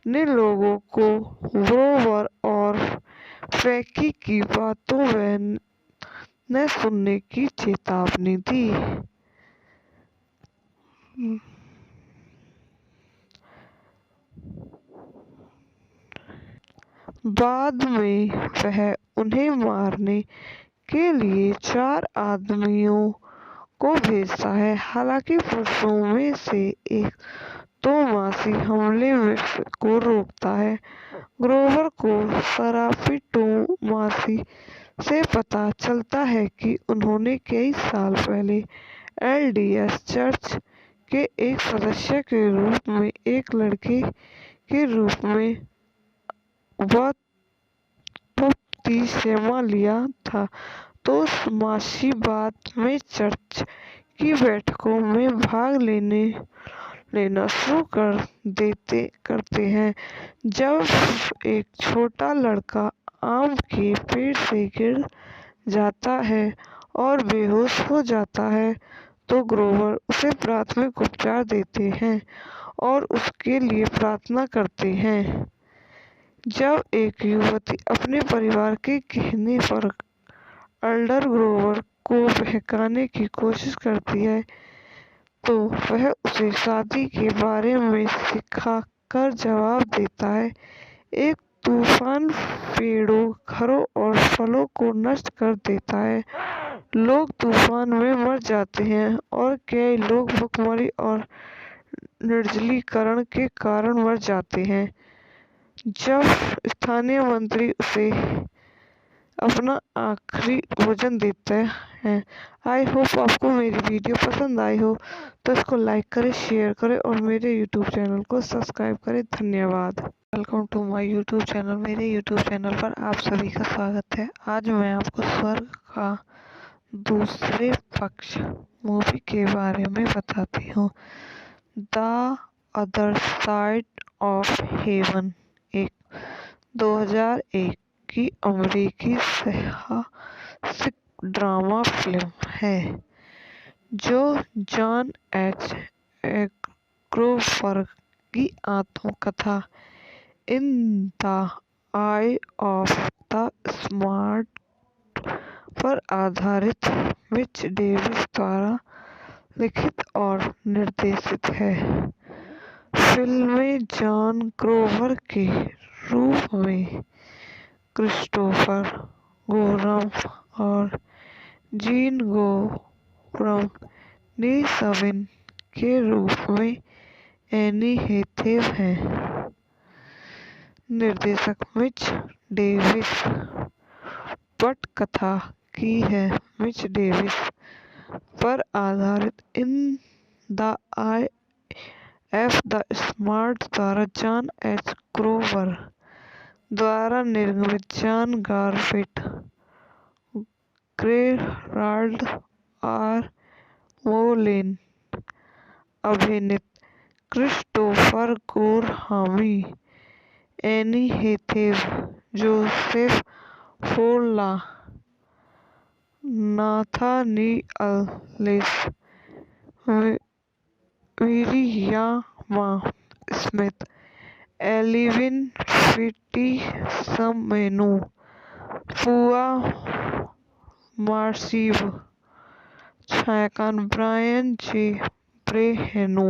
ने लोगों को ग्रोवर और फ्रैंकी की बातों न सुनने की चेतावनी दी। बाद में वह उन्हें मारने के लिए 4 आदमियों को भेजता है। हालांकि पुरुषों में से एक तोमासी हमले को रोकता है। ग्रोवर को सराफी तोमासी से पता चलता है कि उन्होंने कई साल पहले एलडीएस चर्च के एक सदस्य के रूप में एक लड़के के रूप में बपतिस्मा लिया था। तो मासी बाद में चर्च की बैठकों में भाग लेना शुरू करते हैं। जब एक छोटा लड़का आम के पेड़ से गिर जाता है और बेहोश हो जाता है तो ग्रोवर उसे प्राथमिक उपचार देते हैं और उसके लिए प्रार्थना करते हैं। जब एक युवती अपने परिवार के कहने पर एल्डर ग्रोवर को बहकाने की कोशिश करती है तो वह उसे शादी के बारे में सिखाकर जवाब देता है। एक तूफान पेड़ों, घरों और फलों को नष्ट कर देता है। लोग तूफान में मर जाते हैं और कई लोग भूखमरी और निर्जलीकरण के कारण मर जाते हैं। जब स्थानीय मंत्री उसे अपना आखिरी भोजन देते हैं। आई होप आपको मेरी वीडियो पसंद आई हो तो इसको लाइक करें, शेयर करें और मेरे यूट्यूब चैनल को सब्सक्राइब करें। धन्यवाद। Welcome to my YouTube channel. मेरे यूट्यूब चैनल पर आप सभी का स्वागत है। आज मैं आपको स्वर्ग का दूसरे पक्ष मूवी के बारे में बताती हूँ। The other side of haven एक 2001 की अमेरिकी साहसिक ड्रामा फिल्म है जो जॉन एच एग्रोवर्ग की आत्मकथा इन the eye of the smart पर आधारित मिच डेविस द्वारा लिखित और निर्देशित है। फिल्म में जॉन ग्रोवर के रूप में क्रिस्टोफर गोरम और जीन गोरम ने सविन के रूप में एनी हैथवे हैं। निर्देशक मिच डेविस। पटकथा की है मिच डेविस पर आधारित in the eye of the storm द्वारा जॉन एच ग्रोवर द्वारा निर्मित John Garfield, Gerald R Molen अभिनीत, Christopher Gorham, Anne Hathaway, Joseph Folau, Nathaniel Lees, Miriama Smith, Alvin Fitisemanu, Pua Magasiva, छायांकन ब्रायन जे ब्रेहेनो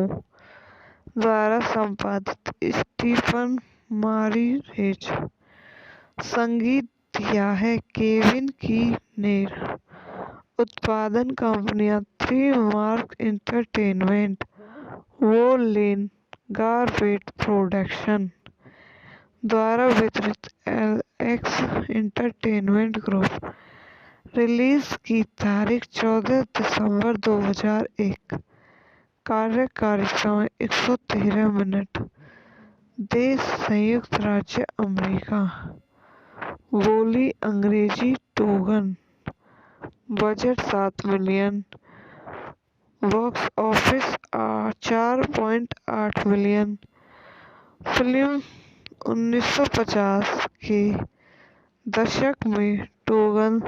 द्वारा संपादित, स्टीफन मारीरेज। संगीत दिया है केविन कीनेर। उत्पादन कंपनियां three Mark entertainment, woollen Garfield production द्वारा वितरित, एलएक्स एंटरटेनमेंट ग्रुप। रिलीज की तारीख 14 दिसंबर 2001। कार्यकारी समय 113 मिनट। देश संयुक्त राज्य अमेरिका। बोली अंग्रेजी Tongan. Budget 7 million. Box office 4.8 million. Film 1950 के दशक में टोगन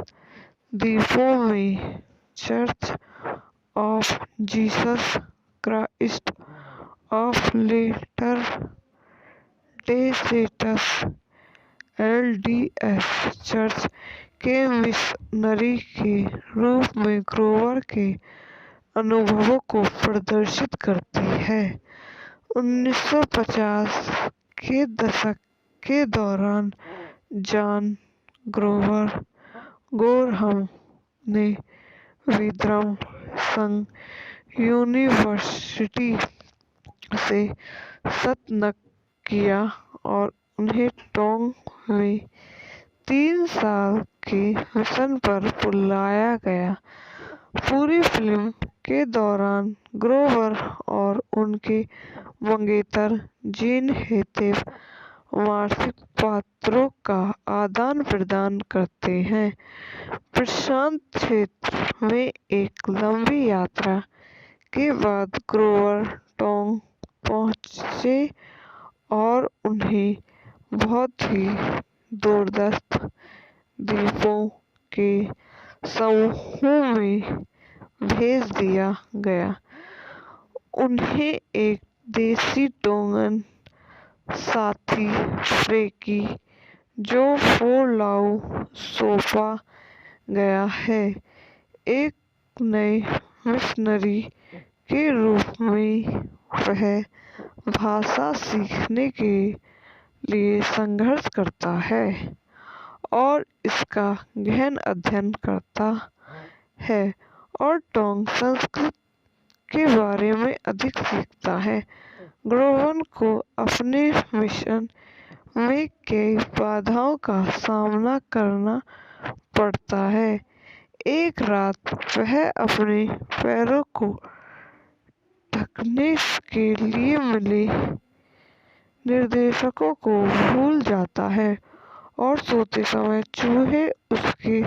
द्वीपों में church of Jesus Christ of latter day saints LDS church के मिशनरी के रूप में ग्रोवर के अनुभवों को प्रदर्शित करती है। 1950 के दशक के दौरान जॉन ग्रोवर गोरहम ने विक्रम संघ यूनिवर्सिटी से स्नातक किया और उन्हें टोंग में 3 साल के मिशन पर बुलाया गया। पूरी फिल्म के दौरान ग्रोवर और उनके मंगेतर जीन हेथेव मार्सिक पात्रों का आदान प्रदान करते हैं। प्रशांत क्षेत्र में एक लंबी यात्रा के बाद ग्रोवर टोंग पहुंचे और उन्हें बहुत ही दूरस्थ द्वीपों के समूह में भेज दिया गया। उन्हें एक देसी टोंगन साथी फ्रेकी जो फोलाउ सौंपा गया है, एक नए मिशनरी के रूप में वह भाषा सीखने के लिए संघर्ष करता है और इसका गहन अध्ययन करता है और टोंग संस्कृति के बारे में अधिक सीखता है। ग्रोवर को अपने मिशन में कई बाधाओं का सामना करना पड़ता है। एक रात वह अपने पैरों को ढकने के लिए मिले निर्देशकों को भूल जाता है और सोते समय चूहे उसके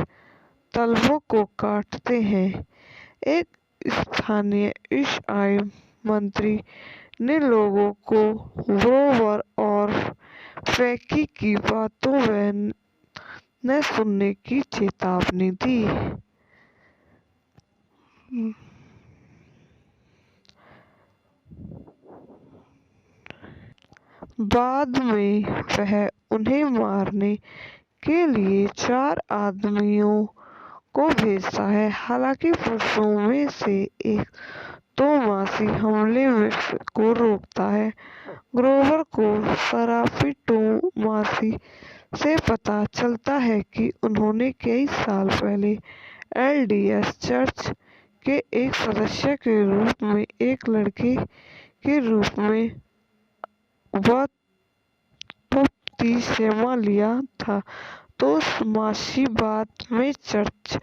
तलवों को काटते हैं। एक स्थानीय ईसाई मंत्री ने लोगों को ग्रोवर और फ्रेकी की बातों न सुनने की चेतावनी दी। बाद में वह उन्हें मारने के लिए 4 आदमियों को भेजता है। हालांकि पुरुषों में से एक तोमासी हमले को रोकता है। ग्रोवर को सराफी तोमासी से पता चलता है कि उन्होंने कई साल पहले एलडीएस चर्च के एक सदस्य के रूप में एक लड़के के रूप में बपतिस्मा लिया था। तोमासी बाद में चर्च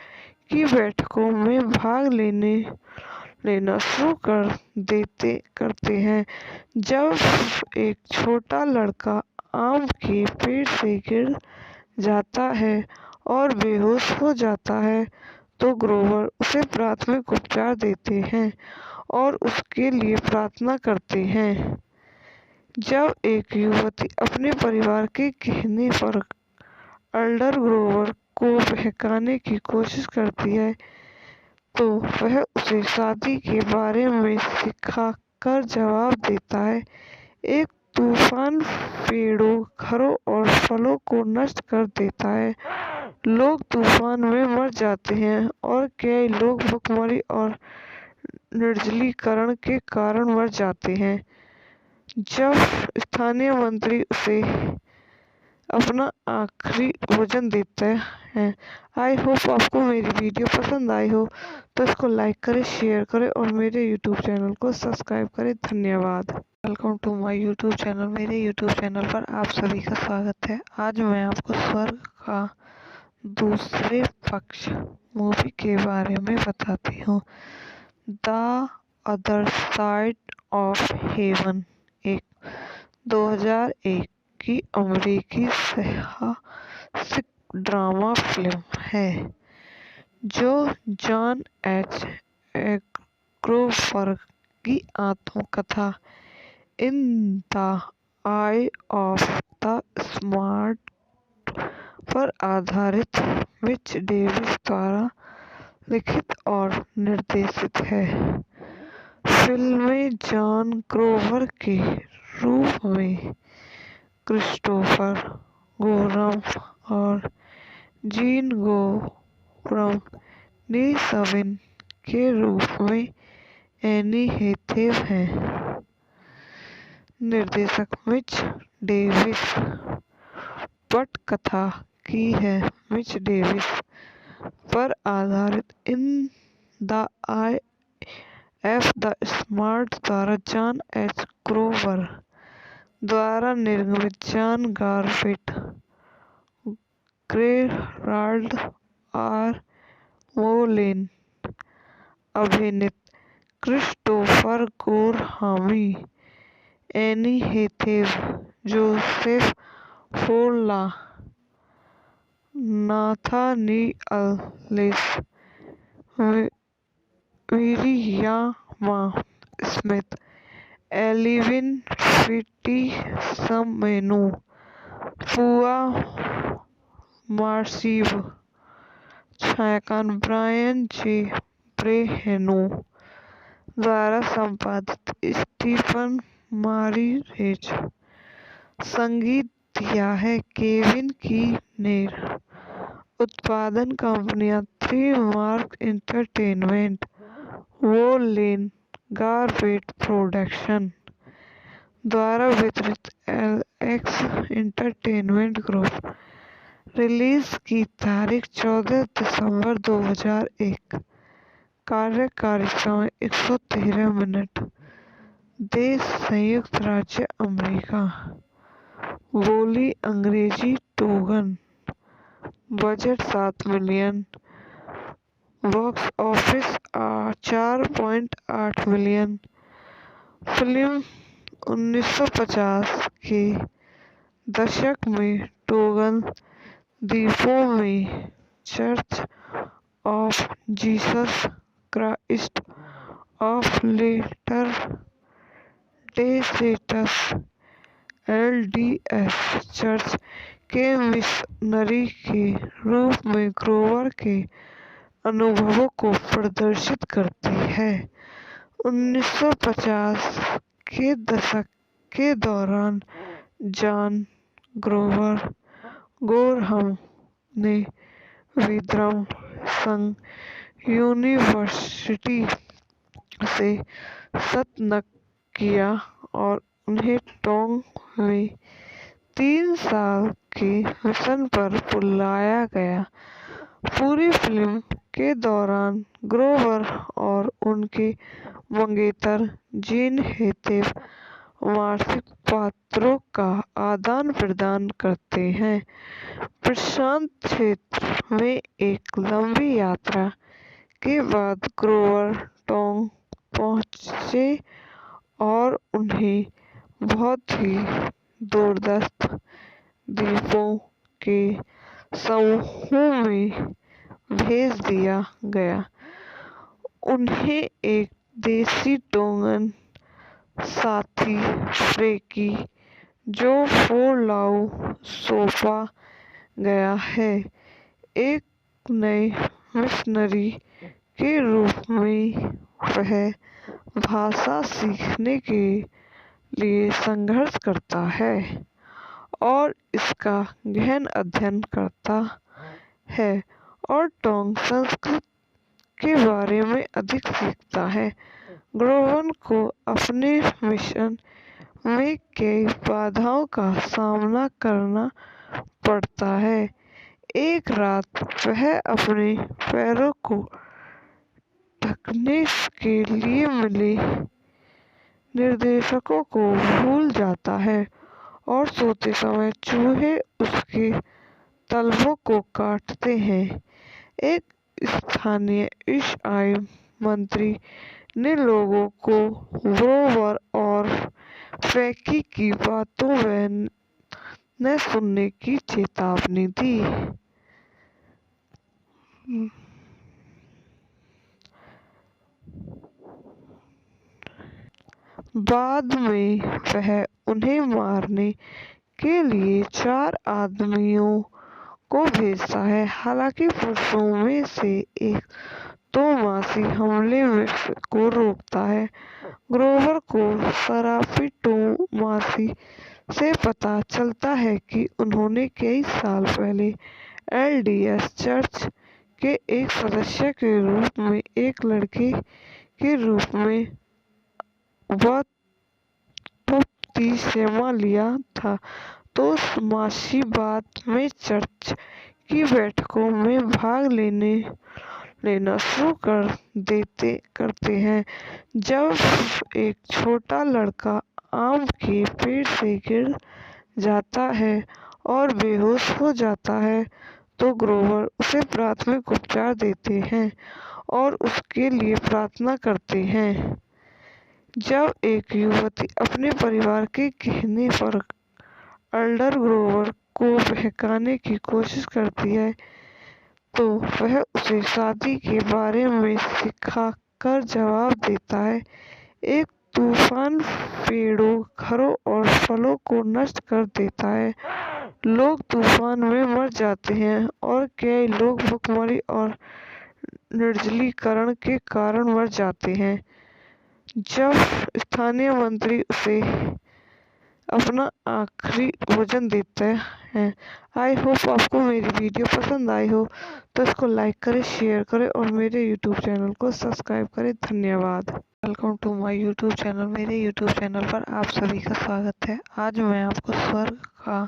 की बैठकों में भाग लेना शुरू करते हैं। जब एक छोटा लड़का आम के पेड़ से गिर जाता है और बेहोश हो जाता है तो ग्रोवर उसे प्राथमिक उपचार देते हैं और उसके लिए प्रार्थना करते हैं। जब एक युवती अपने परिवार के कहने पर एल्डर ग्रोवर को बहकाने की कोशिश करती है तो वह उसे शादी के बारे में सिखाकर जवाब देता है। एक तूफान पेड़ों, घरों और फलों को नष्ट कर देता है। लोग तूफान में मर जाते हैं और कई लोग भूखमरी और निर्जलीकरण के कारण मर जाते हैं। जब स्थानीय मंत्री उसे अपना आखिरी भोजन देते हैं। आई होप आपको मेरी वीडियो पसंद आई हो तो इसको लाइक करें, शेयर करें और मेरे यूट्यूब चैनल को सब्सक्राइब करें। धन्यवाद। Welcome to my YouTube channel. मेरे यूट्यूब चैनल पर आप सभी का स्वागत है। आज मैं आपको स्वर्ग का दूसरे पक्ष मूवी के बारे में बताती हूँ। The other side of haven एक 2001 की अमेरिकी साहसिक ड्रामा फिल्म है जो जॉन एच ग्रोवर की आत्मकथा इन the eye of the smart पर आधारित मिच डेविस द्वारा लिखित और निर्देशित है। फिल्म में जॉन ग्रोवर के रूप में क्रिस्टोफर गोरहम और जीन गोरहम नीसविन के रूप में एनी हेथेव हैं। निर्देशक मिच डेविस। पटकथा की है मिच डेविस पर आधारित। In the eye of the storm द्वारा जॉन एच ग्रोवर द्वारा निर्मित, John Garfield, Gerald R Molen अभिनीत, Christopher Gorham, Anne Hathaway, Joseph Folau, Nathaniel Lees, Miriama Smith, Alvin Fitisemanu, Pua Magasiva, छायांकन ब्रायन जे ब्रेहेनो द्वारा संपादित, स्टीफन मारीरेज, संगीत दिया है केविन कीनेर, उत्पादन कंपनियां three Mark entertainment, woollen Garfield production द्वारा वितरित, एलएक्स एंटरटेनमेंट ग्रुप। रिलीज की तारीख 14 दिसंबर 2001। कार्यकारी समय 113 मिनट। देश संयुक्त राज्य अमेरिका। बोली अंग्रेजी Tongan. Budget 7 million. Box office 4.8 million. Film 1950 के दशक में टोगन द्वीपों में church of Jesus Christ of latter day saints LDS church के मिशनरी के रूप में ग्रोवर के अनुभवों को प्रदर्शित करती है। 1950 के दशक के दौरान जॉन गोरहम ने विद्रम संघ यूनिवर्सिटी से स्नातक किया और उन्हें टोंग में 3 साल के मिशन पर बुलाया गया। पूरी फिल्म के दौरान ग्रोवर और उनके मंगेतर जीन हेथेव मार्सिक पात्रों का आदान प्रदान करते हैं। प्रशांत क्षेत्र में एक लंबी यात्रा के बाद ग्रोवर टोंग पहुंचे और उन्हें बहुत ही दूरस्थ द्वीपों के समूह में भेज दिया गया। उन्हें एक देसी टोंगन साथी फ्रैंकी जो फोरलाउ सौंपा गया है, एक नए मिशनरी के रूप में वह भाषा सीखने के लिए संघर्ष करता है और इसका गहन अध्ययन करता है और टोंग संस्कृति के बारे में अधिक सीखता है। ग्रोवर को अपने मिशन में कई बाधाओं का सामना करना पड़ता है। एक रात वह अपने पैरों को ढकने के लिए मिले निर्देशों को भूल जाता है और सोते समय चूहे उसके तलवों को काटते हैं। एक स्थानीय ईसाई मंत्री ने लोगों को ग्रोवर और फ्रैंकी की बातों न सुनने की चेतावनी दी। बाद में वह उन्हें मारने के लिए 4 आदमियों को भेजता है। हालांकि पुरुषों में से एक तोमासी हमले को रोकता है। ग्रोवर को सराफी तोमासी से पता चलता है कि उन्होंने कई साल पहले एलडीएस चर्च के एक सदस्य के रूप में एक लड़के के रूप में बपतिस्मा लिया था। तो समासी बात में चर्च की बैठकों में भाग लेना शुरू करते हैं। जब एक छोटा लड़का आम के पेड़ से गिर जाता है और बेहोश हो जाता है तो ग्रोवर उसे प्राथमिक उपचार देते हैं और उसके लिए प्रार्थना करते हैं। जब एक युवती अपने परिवार के कहने पर एल्डर ग्रोवर को बहकाने की कोशिश करती है तो वह उसे शादी के बारे में सिखाकर जवाब देता है। एक तूफान पेड़ों, घरों और फलों को नष्ट कर देता है। लोग तूफान में मर जाते हैं और कई लोग भूखमरी और निर्जलीकरण के कारण मर जाते हैं। जब स्थानीय मंत्री उसे अपना आखिरी भोजन देते हैं। आई होप आपको मेरी वीडियो पसंद आई हो तो इसको लाइक करें, शेयर करें और मेरे यूट्यूब चैनल को सब्सक्राइब करें। धन्यवाद। Welcome to my YouTube channel. मेरे यूट्यूब चैनल पर आप सभी का स्वागत है। आज मैं आपको स्वर्ग का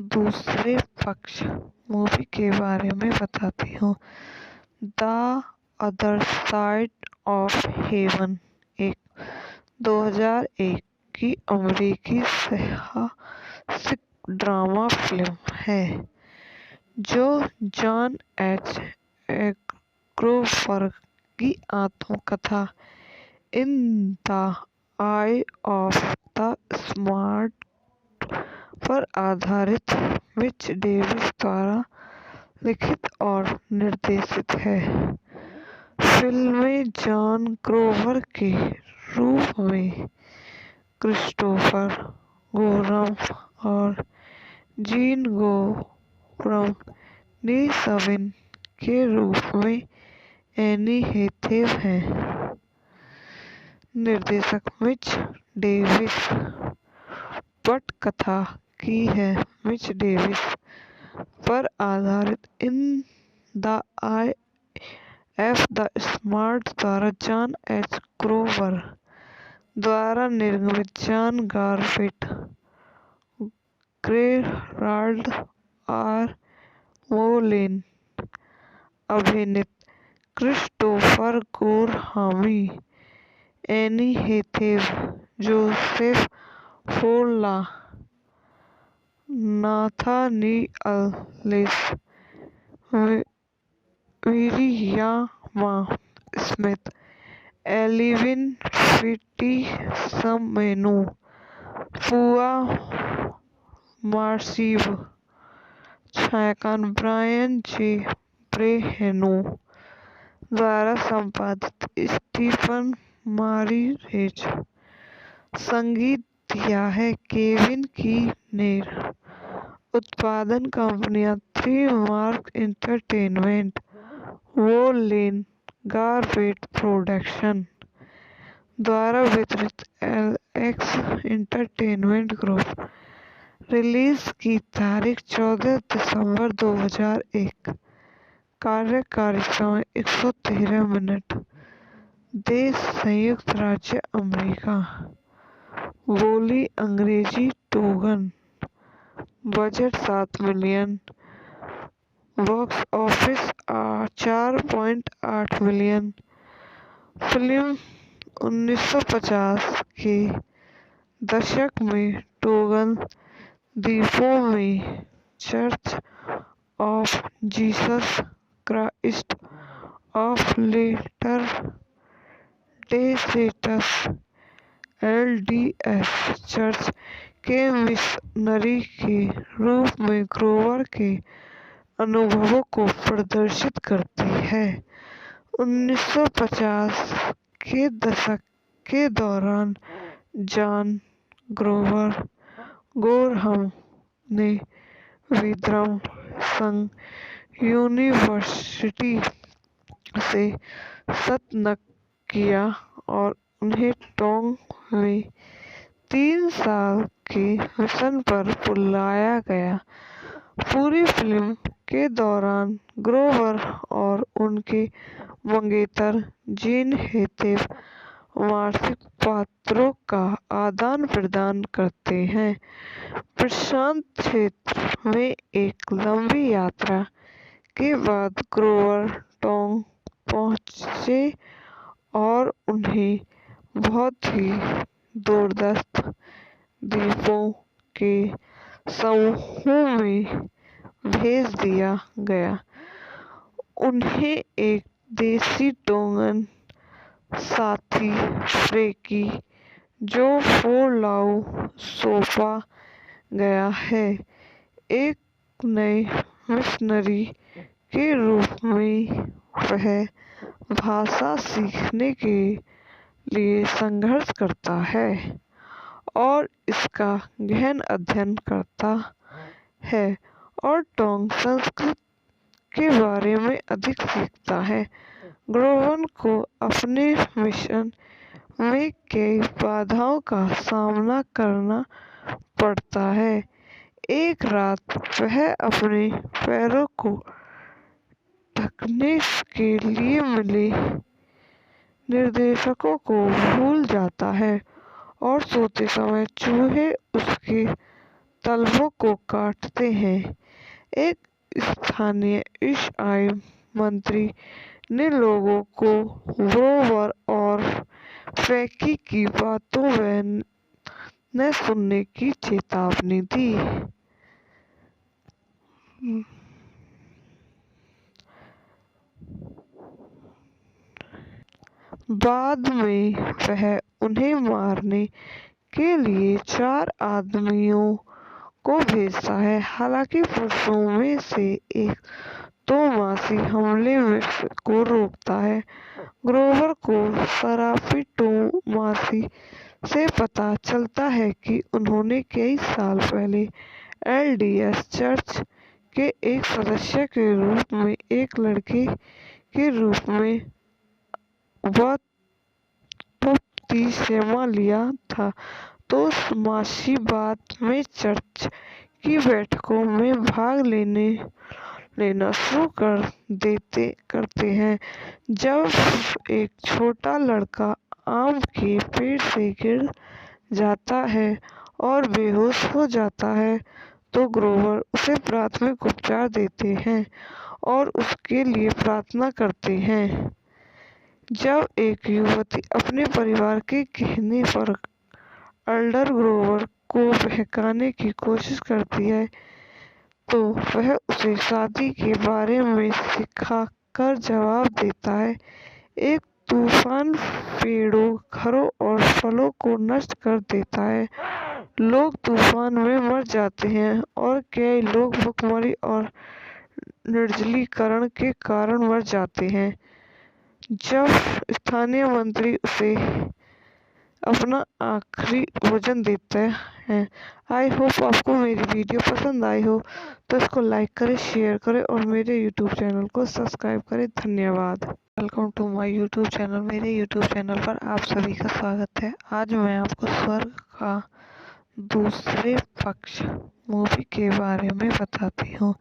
दूसरे पक्ष मूवी के बारे में बताती हूँ। The other side of haven एक 2001 की अमेरिकी साहसिक ड्रामा फिल्म है जो जॉन एच एग्रोवर्ग की आत्मकथा इन the eye of the smart पर आधारित मिच डेविस द्वारा लिखित और निर्देशित है। फिल्म में जॉन ग्रोवर के रूप में क्रिस्टोफर गोरम और जीन गोरम ने सविन के रूप में एनी हैथवे हैं। निर्देशक मिच डेविस। पटकथा की है मिच डेविस पर आधारित in the eye of the storm द्वारा जॉन एच ग्रोवर द्वारा निर्मित John Garfield, Gerald R Molen अभिनीत, Christopher Gorham, Anne Hathaway, Joseph Folau, Nathaniel लिस, मिरियामा Smith, Alvin Fitisemanu, Pua मार्सिव, छायाकान Brian जे ब्रेहेनो द्वारा संपादित, स्टीफन मारीरेज। संगीत दिया है केविन कीनेर। उत्पादन कंपनियां three Mark entertainment, woollen Garfield production द्वारा वितरित, एलएक्स एंटरटेनमेंट ग्रुप। रिलीज की तारीख 14 दिसंबर 2001। कार्यकारी समय 113 मिनट। देश संयुक्त राज्य अमेरिका। बोली अंग्रेजी Tongan. Budget 7 million. Box office 4.8 million. Film 1950 के दशक में टोगन द्वीपों में church of Jesus Christ of latter day saints LDS church के मिशनरी के रूप में ग्रोवर के अनुभवों को प्रदर्शित करती है। 1950 के दशक के दौरान जॉन गोरहम ने विद्रम संघ यूनिवर्सिटी से स्नातक किया और उन्हें टोंग में 3 साल के मिशन पर बुलाया गया। पूरी फिल्म के दौरान ग्रोवर और उनके मंगेतर जीन हैथवे मासिक पात्रों का आदान प्रदान करते हैं। प्रशांत क्षेत्र में एक लंबी यात्रा के बाद ग्रोवर टोंग पहुंचे और उन्हें बहुत ही दूरस्थ द्वीपों के समूह में भेज दिया गया। उन्हें एक देसी टोंगन साथी फ्रेकी जो फोलाउ सौंपा गया है, एक नए मिशनरी के रूप में वह भाषा सीखने के लिए संघर्ष करता है और इसका गहन अध्ययन करता है और टोंग संस्कृति के बारे में अधिक सीखता है। ग्रोवर को अपने मिशन में कई बाधाओं का सामना करना पड़ता है। एक रात वह अपने पैरों को ढकने के लिए मिले निर्देशकों को भूल जाता है और सोते समय चूहे उसके तलवों को काटते हैं। एक स्थानीय ईसाई मंत्री ने लोगों को ग्रोवर और फ्रेकी की बातों न सुनने की चेतावनी दी। बाद में वह उन्हें मारने के लिए 4 आदमियों को भेजता है। हालांकि पुरुषों में से एक तोमासी हमले को रोकता है। ग्रोवर को सराफी तोमासी से पता चलता है कि उन्होंने कई साल पहले एलडीएस चर्च के एक सदस्य के रूप में एक लड़के के रूप में बपतिस्मा लिया था। तोमासी बाद में चर्च की बैठकों में भाग लेना शुरू करते हैं। जब एक छोटा लड़का आम के पेड़ से गिर जाता है और बेहोश हो जाता है तो ग्रोवर उसे प्राथमिक उपचार देते हैं और उसके लिए प्रार्थना करते हैं। जब एक युवती अपने परिवार के कहने पर एल्डर ग्रोवर को बहकाने की कोशिश करती है तो वह उसे शादी के बारे में सिखाकर जवाब देता है। एक तूफान पेड़ों, घरों और फलों को नष्ट कर देता है। लोग तूफान में मर जाते हैं और कई लोग भूखमरी और निर्जलीकरण के कारण मर जाते हैं। जब स्थानीय मंत्री उसे अपना आखिरी भोजन देते हैं। आई होप आपको मेरी वीडियो पसंद आई हो तो इसको लाइक करें, शेयर करें और मेरे यूट्यूब चैनल को सब्सक्राइब करें। धन्यवाद। Welcome to my YouTube channel. मेरे यूट्यूब चैनल पर आप सभी का स्वागत है। आज मैं आपको स्वर्ग का दूसरे पक्ष मूवी के बारे में बताती हूँ।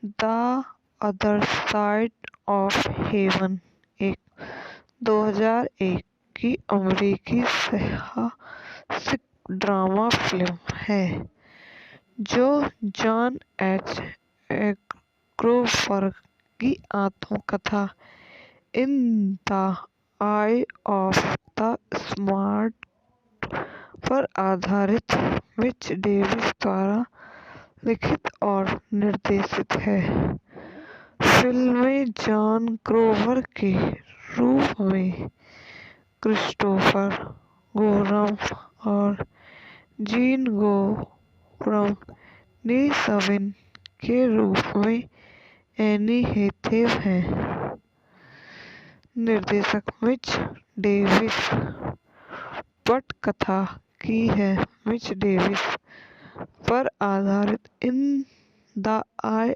The other side of haven एक 2001 की अमेरिकी साहसिक ड्रामा फिल्म है जो जॉन एच एग्रोवर्ग की आत्मकथा इन the eye of the smart पर आधारित मिच डेविस द्वारा लिखित और निर्देशित है। फिल्म में जॉन ग्रोवर के रूप में क्रिस्टोफर गोरम और जीन गोरम नीसविन के रूप में एनी हैथवे हैं। निर्देशक मिच डेविस। पटकथा की है मिच डेविस पर आधारित in the eye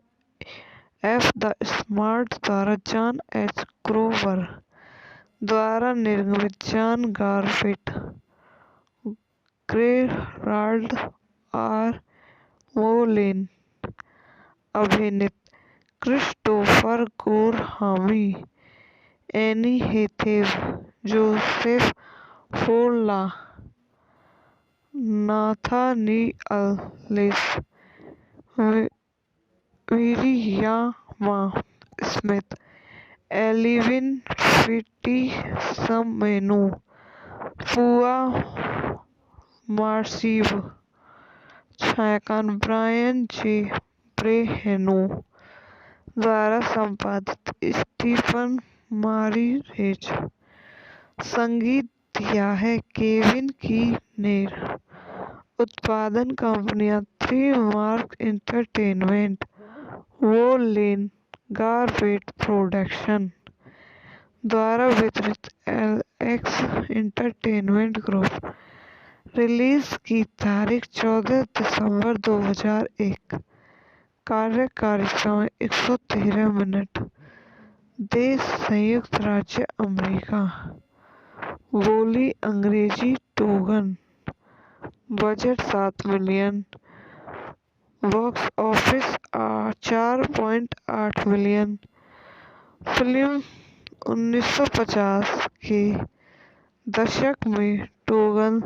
of the storm द्वारा जॉन एच ग्रोवर द्वारा निर्मित John Garfield, Gerald R Molen अभिनीत, Christopher Gorham, Anne Hathaway Joseph Folau, Nathaniel Lees Miriama Smith, Alvin Fitisemanu, Pua Magasiva, छायांकन ब्रायन जे ब्रेहेनो द्वारा संपादित, स्टीफन मारीरेज, संगीत दिया है केविन कीनेर, उत्पादन कंपनियां three Mark entertainment, Molen Garbett production द्वारा वितरित, एलएक्स एंटरटेनमेंट ग्रुप। रिलीज की तारीख 14 दिसंबर 2001। कार्यकारी समय 113 मिनट। देश संयुक्त राज्य अमेरिका। बोली अंग्रेजी Tongan. Budget 7 million. Box office 4.8 million. Film 1950 के दशक में टोगन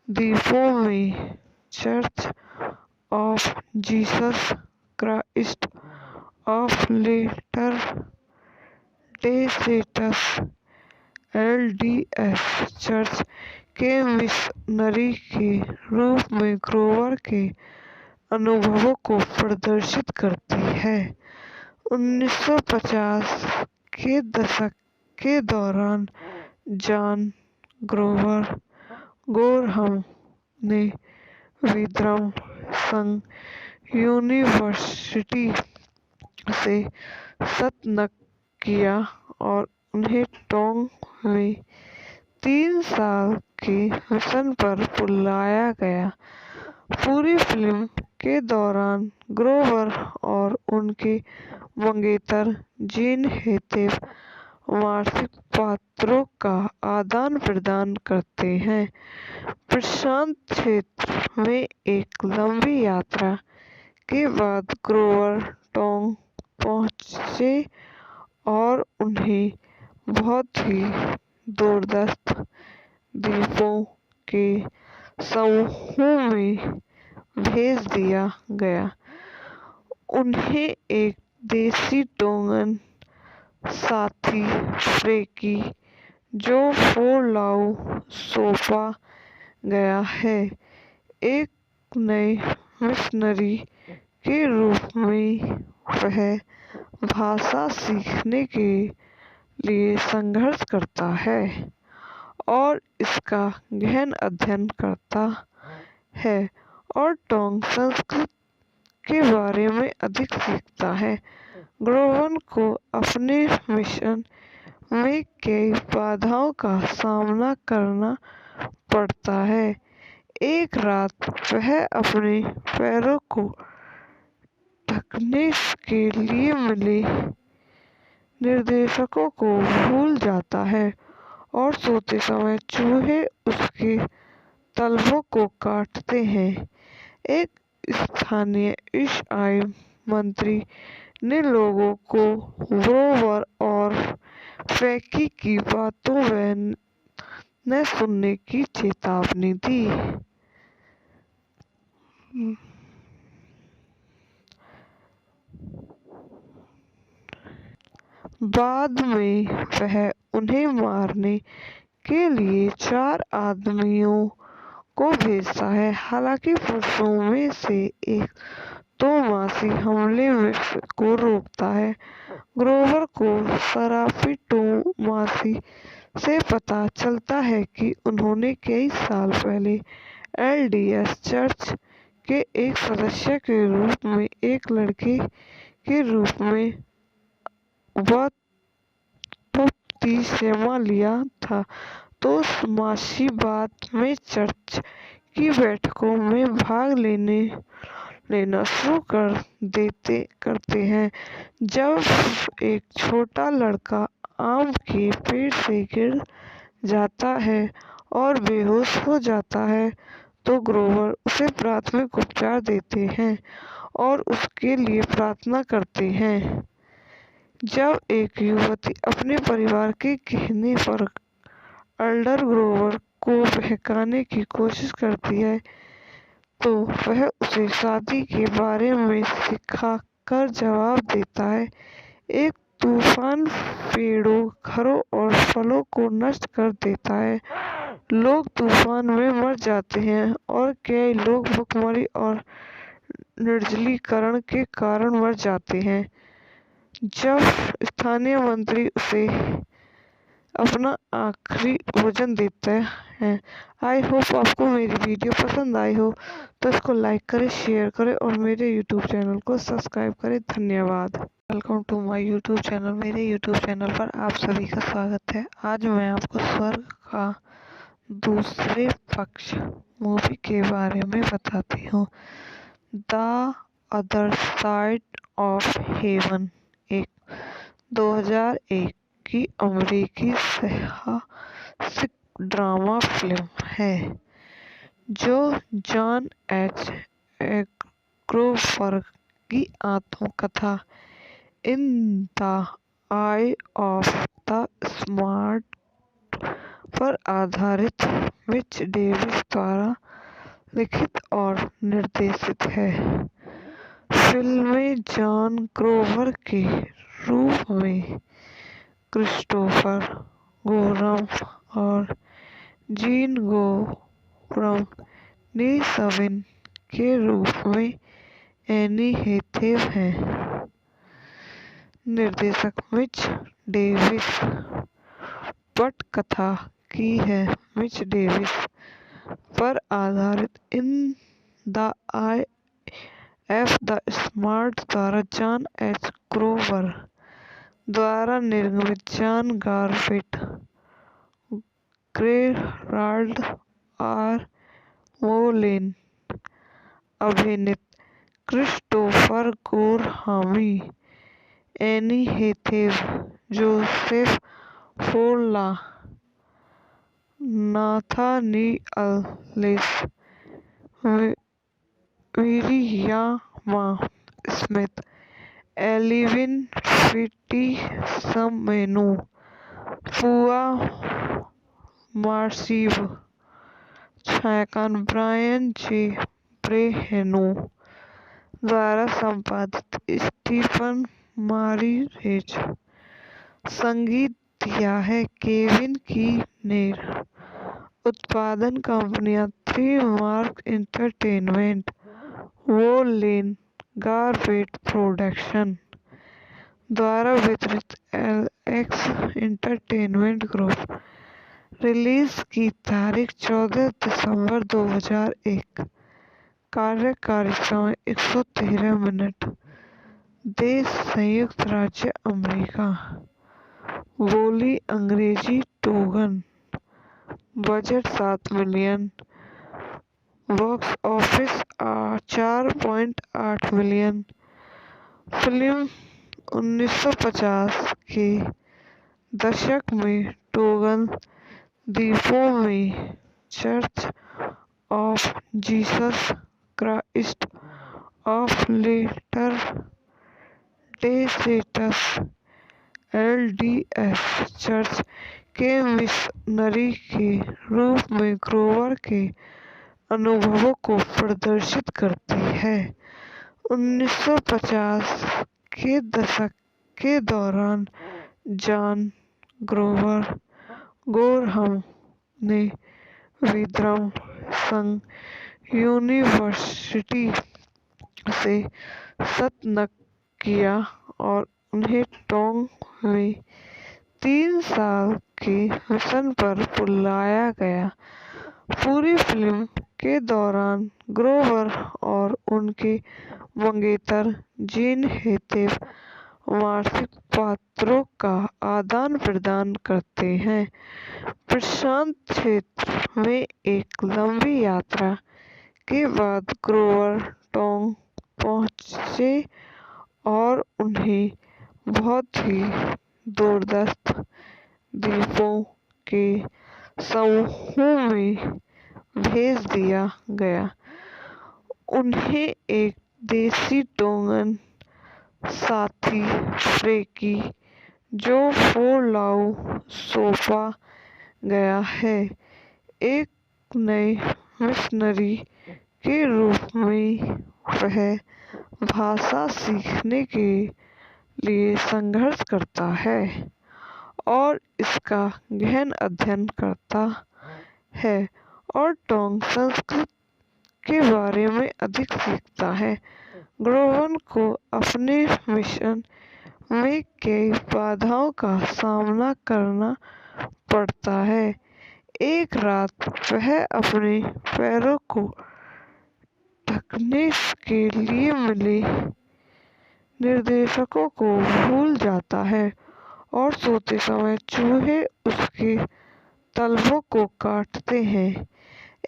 द्वीपों में church of Jesus Christ of latter day saints LDS church के मिशनरी के रूप में ग्रोवर के अनुभवों को प्रदर्शित करती है। 1950 के दशक के दौरान जॉन ग्रोवर गोरहम ने विक्रम संघ यूनिवर्सिटी से स्नातक किया और उन्हें टोंग में 3 साल के मिशन पर बुलाया गया। पूरी फिल्म के दौरान ग्रोवर और उनके मंगेतर जीन हेथेव मार्सिक पात्रों का आदान प्रदान करते हैं। प्रशांत क्षेत्र में एक लंबी यात्रा के बाद ग्रोवर टोंग पहुंचे और उन्हें बहुत ही दूरस्थ द्वीपों के समूह में भेज दिया गया। उन्हें एक देसी टोंगन साथी फ्रैंकी जो फोलाउ सौंपा गया है, एक नए मिशनरी के रूप में वह भाषा सीखने के लिए संघर्ष करता है और इसका गहन अध्ययन करता है और टोंग संस्कृति के बारे में अधिक सीखता है। ग्रोवर को अपने मिशन में कई बाधाओं का सामना करना पड़ता है। एक रात वह अपने पैरों को ढकने के लिए मिले निर्देशों को भूल जाता है और सोते समय चूहे उसके तलवों को काटते हैं। एक स्थानीय ईसाई मंत्री ने लोगों को ग्रोवर और फ्रैंकी की बातों न सुनने की चेतावनी दी। बाद में वह उन्हें मारने के लिए 4 आदमियों को भेजता है। हालांकि पुरुषों में से एक तोमासी हमले को रोकता है। ग्रोवर को शराबी तोमासी से पता चलता है कि उन्होंने कई साल पहले एलडीएस चर्च के एक सदस्य के रूप में एक लड़के के रूप में बपतिस्मा लिया था। तोमासी बाद में चर्च की बैठकों में भाग लेना शुरू करते हैं। जब एक छोटा लड़का आम के पेड़ से गिर जाता है और बेहोश हो जाता है तो ग्रोवर उसे प्राथमिक उपचार देते हैं और उसके लिए प्रार्थना करते हैं। जब एक युवती अपने परिवार के कहने पर एल्डर ग्रोवर को बहकाने की कोशिश करती है तो वह उसे शादी के बारे में सिखाकर जवाब देता है। एक तूफान पेड़ों, घरों और फलों को नष्ट कर देता है। लोग तूफान में मर जाते हैं और कई लोग भुखमरी और निर्जलीकरण के कारण मर जाते हैं। जब स्थानीय मंत्री उसे अपना आखिरी भोजन देते हैं। आई होप आपको मेरी वीडियो पसंद आई हो तो इसको लाइक करें, शेयर करें और मेरे यूट्यूब चैनल को सब्सक्राइब करें। धन्यवाद। Welcome to my YouTube channel. मेरे यूट्यूब चैनल पर आप सभी का स्वागत है। आज मैं आपको स्वर्ग का दूसरे पक्ष मूवी के बारे में बताती हूँ। The other side of haven एक 2001 की अमेरिकी साहसिक ड्रामा फिल्म है जो जॉन एच एग्रोवर्ग की आत्मकथा इन the eye of the smart पर आधारित मिच डेविस द्वारा लिखित और निर्देशित है। फिल्म में जॉन ग्रोवर के रूप में क्रिस्टोफर गोरम और जीन गोरम नीसविन के रूप में एनी हैथवे हैं। निर्देशक मिच डेविस। पटकथा की है मिच डेविस पर आधारित in the eye of the storm द्वारा जॉन एच ग्रोवर द्वारा निर्मित John Garfield, Gerald R Molen अभिनीत, Christopher Gorham, Anne Hathaway, Joseph Folau, Nathaniel Lees, Miriama Smith, Alvin Fitisemanu, Pua Magasiva, छायांकन ब्रायन जे ब्रेहेनो द्वारा संपादित, स्टीफन मारीरेज। संगीत दिया है केविन कीनेर। उत्पादन कंपनियां three Mark entertainment, woollen Garfield production द्वारा वितरित, एलएक्स एंटरटेनमेंट ग्रुप। रिलीज की तारीख 14 दिसंबर 2001। कार्यकारी समय 113 मिनट। देश संयुक्त राज्य अमेरिका। बोली अंग्रेजी Tongan. Budget 7 million. Box office 4.8 million. Film 1950 के दशक में टोगन द्वीपों में church of Jesus Christ of latter day saints LDS church के मिशनरी के रूप में ग्रोवर के अनुभवों को प्रदर्शित करती है। 1950 के दशक के दौरान जॉन ग्रोवर गोरहम ने विद्रम संघ यूनिवर्सिटी से स्नातक किया और उन्हें टोंग में 3 साल के मिशन पर बुलाया गया। पूरी फिल्म के दौरान ग्रोवर और उनके मंगेतर जीन हैथवे मार्सिक पात्रों का आदान प्रदान करते हैं। प्रशांत क्षेत्र में एक लंबी यात्रा के बाद ग्रोवर टोंग पहुंचे और उन्हें बहुत ही दूरस्थ द्वीपों के समूह में भेज दिया गया। उन्हें एक देसी टोगन साथी फ्रैंकी जो फोरलाउ सोपा गया है। एक नए मिशनरी के रूप में वह भाषा सीखने के लिए संघर्ष करता है और इसका गहन अध्ययन करता है और टोंग संस्कृति के बारे में अधिक सीखता है। ग्रोवर को अपने मिशन में कई बाधाओं का सामना करना पड़ता है। एक रात वह अपने पैरों को ढकने के लिए मिले निर्देशकों को भूल जाता है और सोते समय चूहे उसके तलवों को काटते हैं।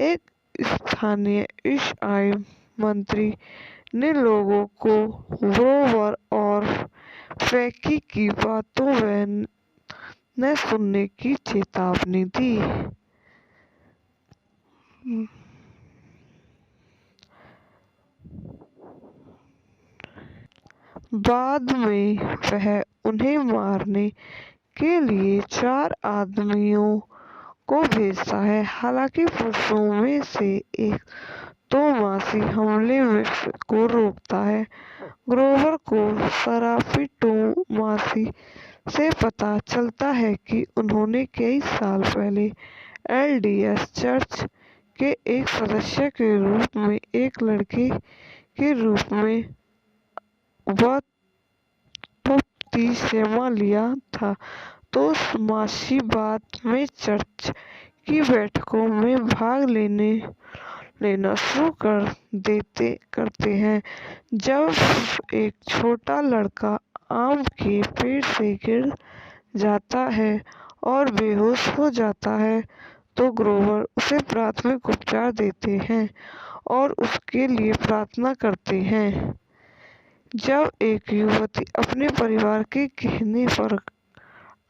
एक स्थानीय ईसाई मंत्री ने लोगों को ग्रोवर और फैकी की बातों न सुनने की चेतावनी दी। बाद में वह उन्हें मारने के लिए 4 आदमियों को भेजता है। हालांकि पुरुषों में से एक तोमासी हमले को रोकता है। ग्रोवर को सराफी तोमासी से पता चलता है कि उन्होंने कई साल पहले एलडीएस चर्च के एक सदस्य के रूप में एक लड़के के रूप में बपतिस्मा लिया था। तो मासी बाद में चर्च की बैठकों में भाग लेना शुरू करते हैं। जब एक छोटा लड़का आम के पेड़ से गिर जाता है और बेहोश हो जाता है तो ग्रोवर उसे प्राथमिक उपचार देते हैं और उसके लिए प्रार्थना करते हैं। जब एक युवती अपने परिवार के कहने पर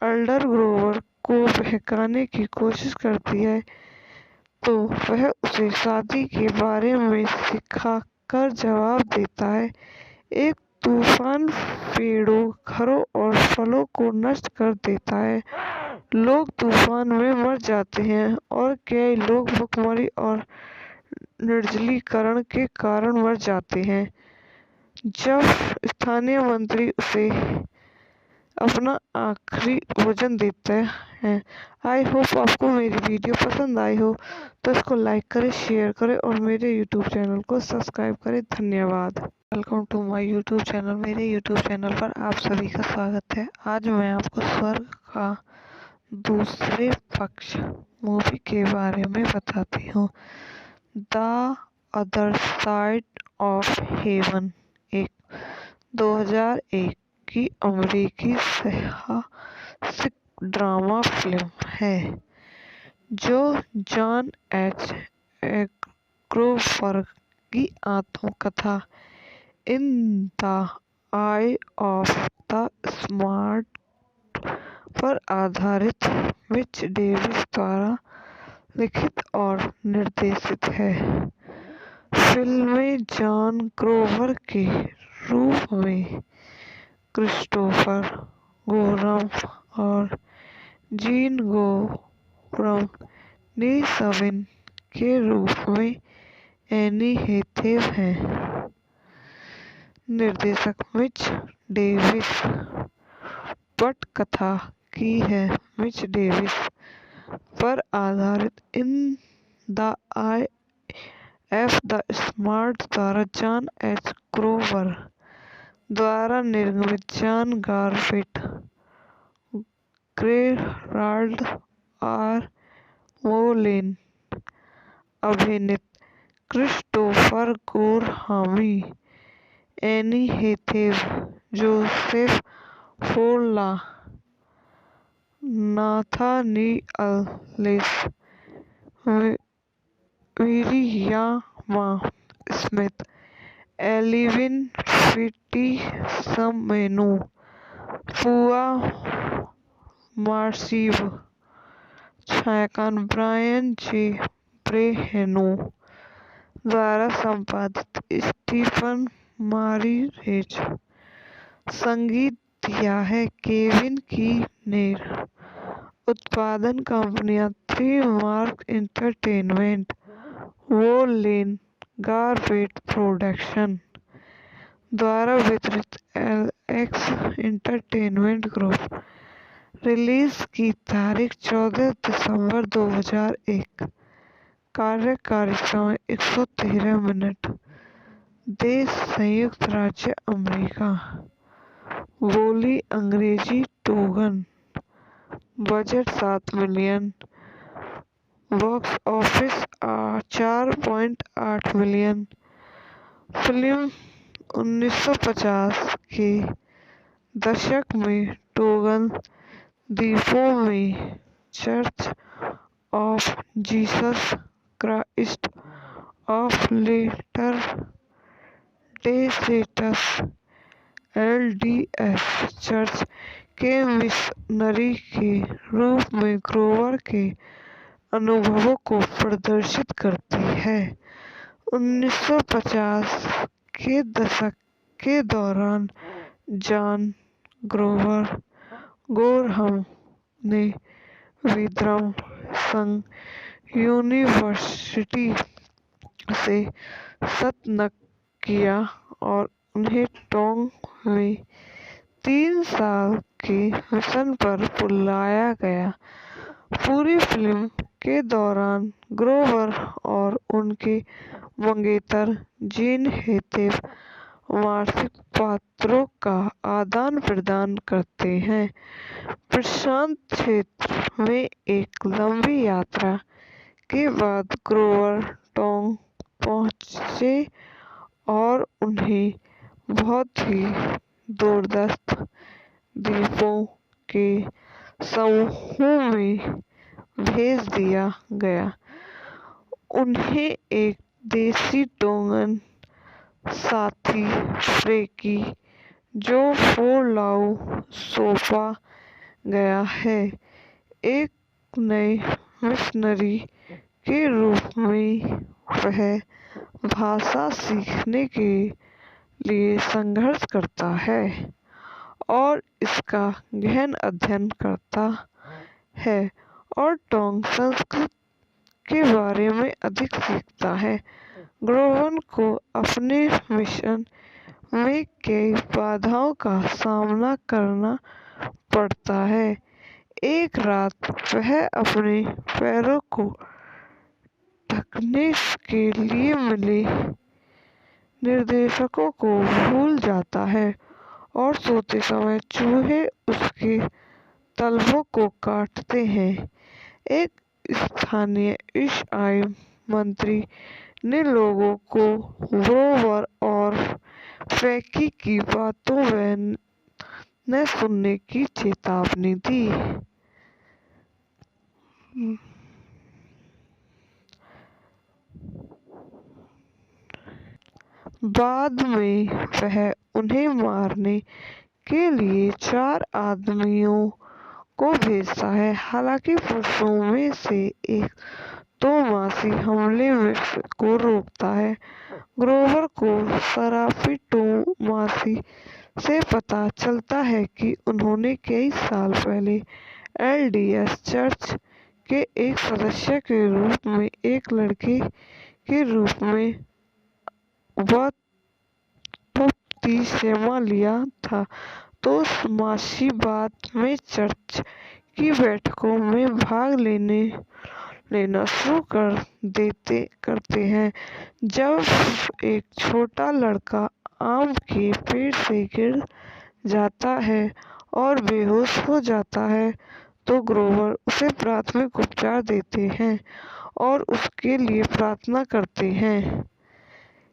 एल्डर ग्रोवर को बहकाने की कोशिश करती है तो वह उसे शादी के बारे में सिखाकर जवाब देता है। एक तूफान पेड़ों, घरों और फलों को नष्ट कर देता है। लोग तूफान में मर जाते हैं और कई लोग भूखमरी और निर्जलीकरण के कारण मर जाते हैं। जब स्थानीय मंत्री उसे अपना आखिरी भोजन देते हैं। आई होप आपको मेरी वीडियो पसंद आई हो तो इसको लाइक करें, शेयर करें और मेरे यूट्यूब चैनल को सब्सक्राइब करें। धन्यवाद। Welcome to my YouTube channel. मेरे यूट्यूब चैनल पर आप सभी का स्वागत है। आज मैं आपको स्वर्ग का दूसरे पक्ष मूवी के बारे में बताती हूँ। The other side of haven एक 2001 की अमेरिकी साहसिक ड्रामा फिल्म है जो जॉन एच ग्रोवर की आत्मकथा इन the eye of the smart पर आधारित मिच डेविस द्वारा लिखित और निर्देशित है। फिल्म में जॉन ग्रोवर के रूप में क्रिस्टोफर गोरम और जीन गोरम नीसविन के रूप में एनी हैथवे हैं। निर्देशक मिच डेविस। पटकथा की है मिच डेविस पर आधारित in the eye of the storm द्वारा जॉन एच ग्रोवर द्वारा निर्मित John Garfield, Gerald R Molen अभिनीत, Christopher Gorham, Anne Hathaway, Joseph Folau, Nathaniel Lees, Miriama Smith, Alvin Fitisemanu, Pua Magasiva, छायांकन ब्रायन जे ब्रेहेनो द्वारा संपादित, स्टीफन मारीरेज। संगीत दिया है केविन कीनेर उत्पादन कंपनियां three Mark entertainment, Molen Garbett production द्वारा वितरित एलएक्स एंटरटेनमेंट ग्रुप। रिलीज की तारीख 14 दिसंबर 2001। कार्यकारी समय 113 मिनट। देश संयुक्त राज्य अमेरिका। बोली अंग्रेजी Tongan. Budget 7 million. Box office 4.8 million. Film 1950 के दशक में टोगन द्वीपों में church of Jesus Christ of latter day saints LDS church के मिशनरी के रूप में ग्रोवर के अनुभवों को प्रदर्शित करती है। 1950 के दशक के दौरान जॉन ग्रोवर गोरहम ने विद्रम संघ यूनिवर्सिटी से स्नातक किया और उन्हें टोंग में 3 साल के मिशन पर बुलाया गया। पूरी फिल्म के दौरान ग्रोवर और उनके मंगेतर जीन हेथेव मार्सिक पात्रों का आदान प्रदान करते हैं। प्रशांत क्षेत्र में एक लंबी यात्रा के बाद ग्रोवर टोंग पहुंचे और उन्हें बहुत ही दूरस्थ द्वीपों के समूह में भेज दिया गया। उन्हें एक देसी टोंगन साथी फ्रेकी जो फोलाउ सौंपा गया है, एक नए मिशनरी के रूप में वह भाषा सीखने के लिए संघर्ष करता है और इसका गहन अध्ययन करता है और टोंग संस्कृति के बारे में अधिक सीखता है। ग्रोवर को अपने मिशन में कई बाधाओं का सामना करना पड़ता है। एक रात वह अपने पैरों को ढकने के लिए मिले निर्देशों को भूल जाता है और सोते समय चूहे उसके तलवों को काटते हैं। एक स्थानीय ईसाई मंत्री ने लोगों को ग्रोवर और फ्रेकी की बातों न सुनने की चेतावनी दी। बाद में वह उन्हें मारने के लिए 4 आदमियों को भेजता है। हालांकि पुरुषों में से एक तोमासी हमले को रोकता है। ग्रोवर को सराफी तोमासी से पता चलता है कि उन्होंने कई साल पहले एलडीएस चर्च के एक सदस्य के रूप में एक लड़के के रूप में बपतिस्मा लिया था। तो मासी बाद में चर्च की बैठकों में भाग लेना शुरू करते हैं। जब एक छोटा लड़का आम के पेड़ से गिर जाता है और बेहोश हो जाता है तो ग्रोवर उसे प्राथमिक उपचार देते हैं और उसके लिए प्रार्थना करते हैं।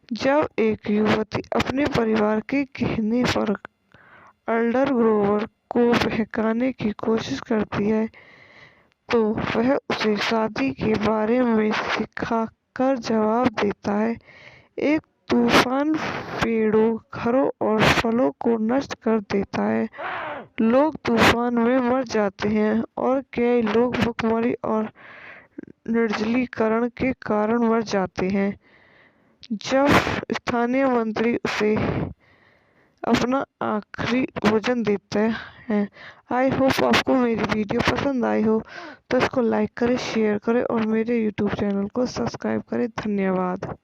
जब एक युवती अपने परिवार के कहने पर एल्डर ग्रोवर को बहकाने की कोशिश करती है तो वह उसे शादी के बारे में सिखाकर जवाब देता है। एक तूफान पेड़ों, घरों और फलों को नष्ट कर देता है। लोग तूफान में मर जाते हैं और कई लोग भूखमरी और निर्जलीकरण के कारण मर जाते हैं। जब स्थानीय मंत्री उसे अपना आखिरी भोजन देता हैं। आई होप आपको मेरी वीडियो पसंद आई हो तो इसको लाइक करें, शेयर करें और मेरे यूट्यूब चैनल को सब्सक्राइब करें। धन्यवाद।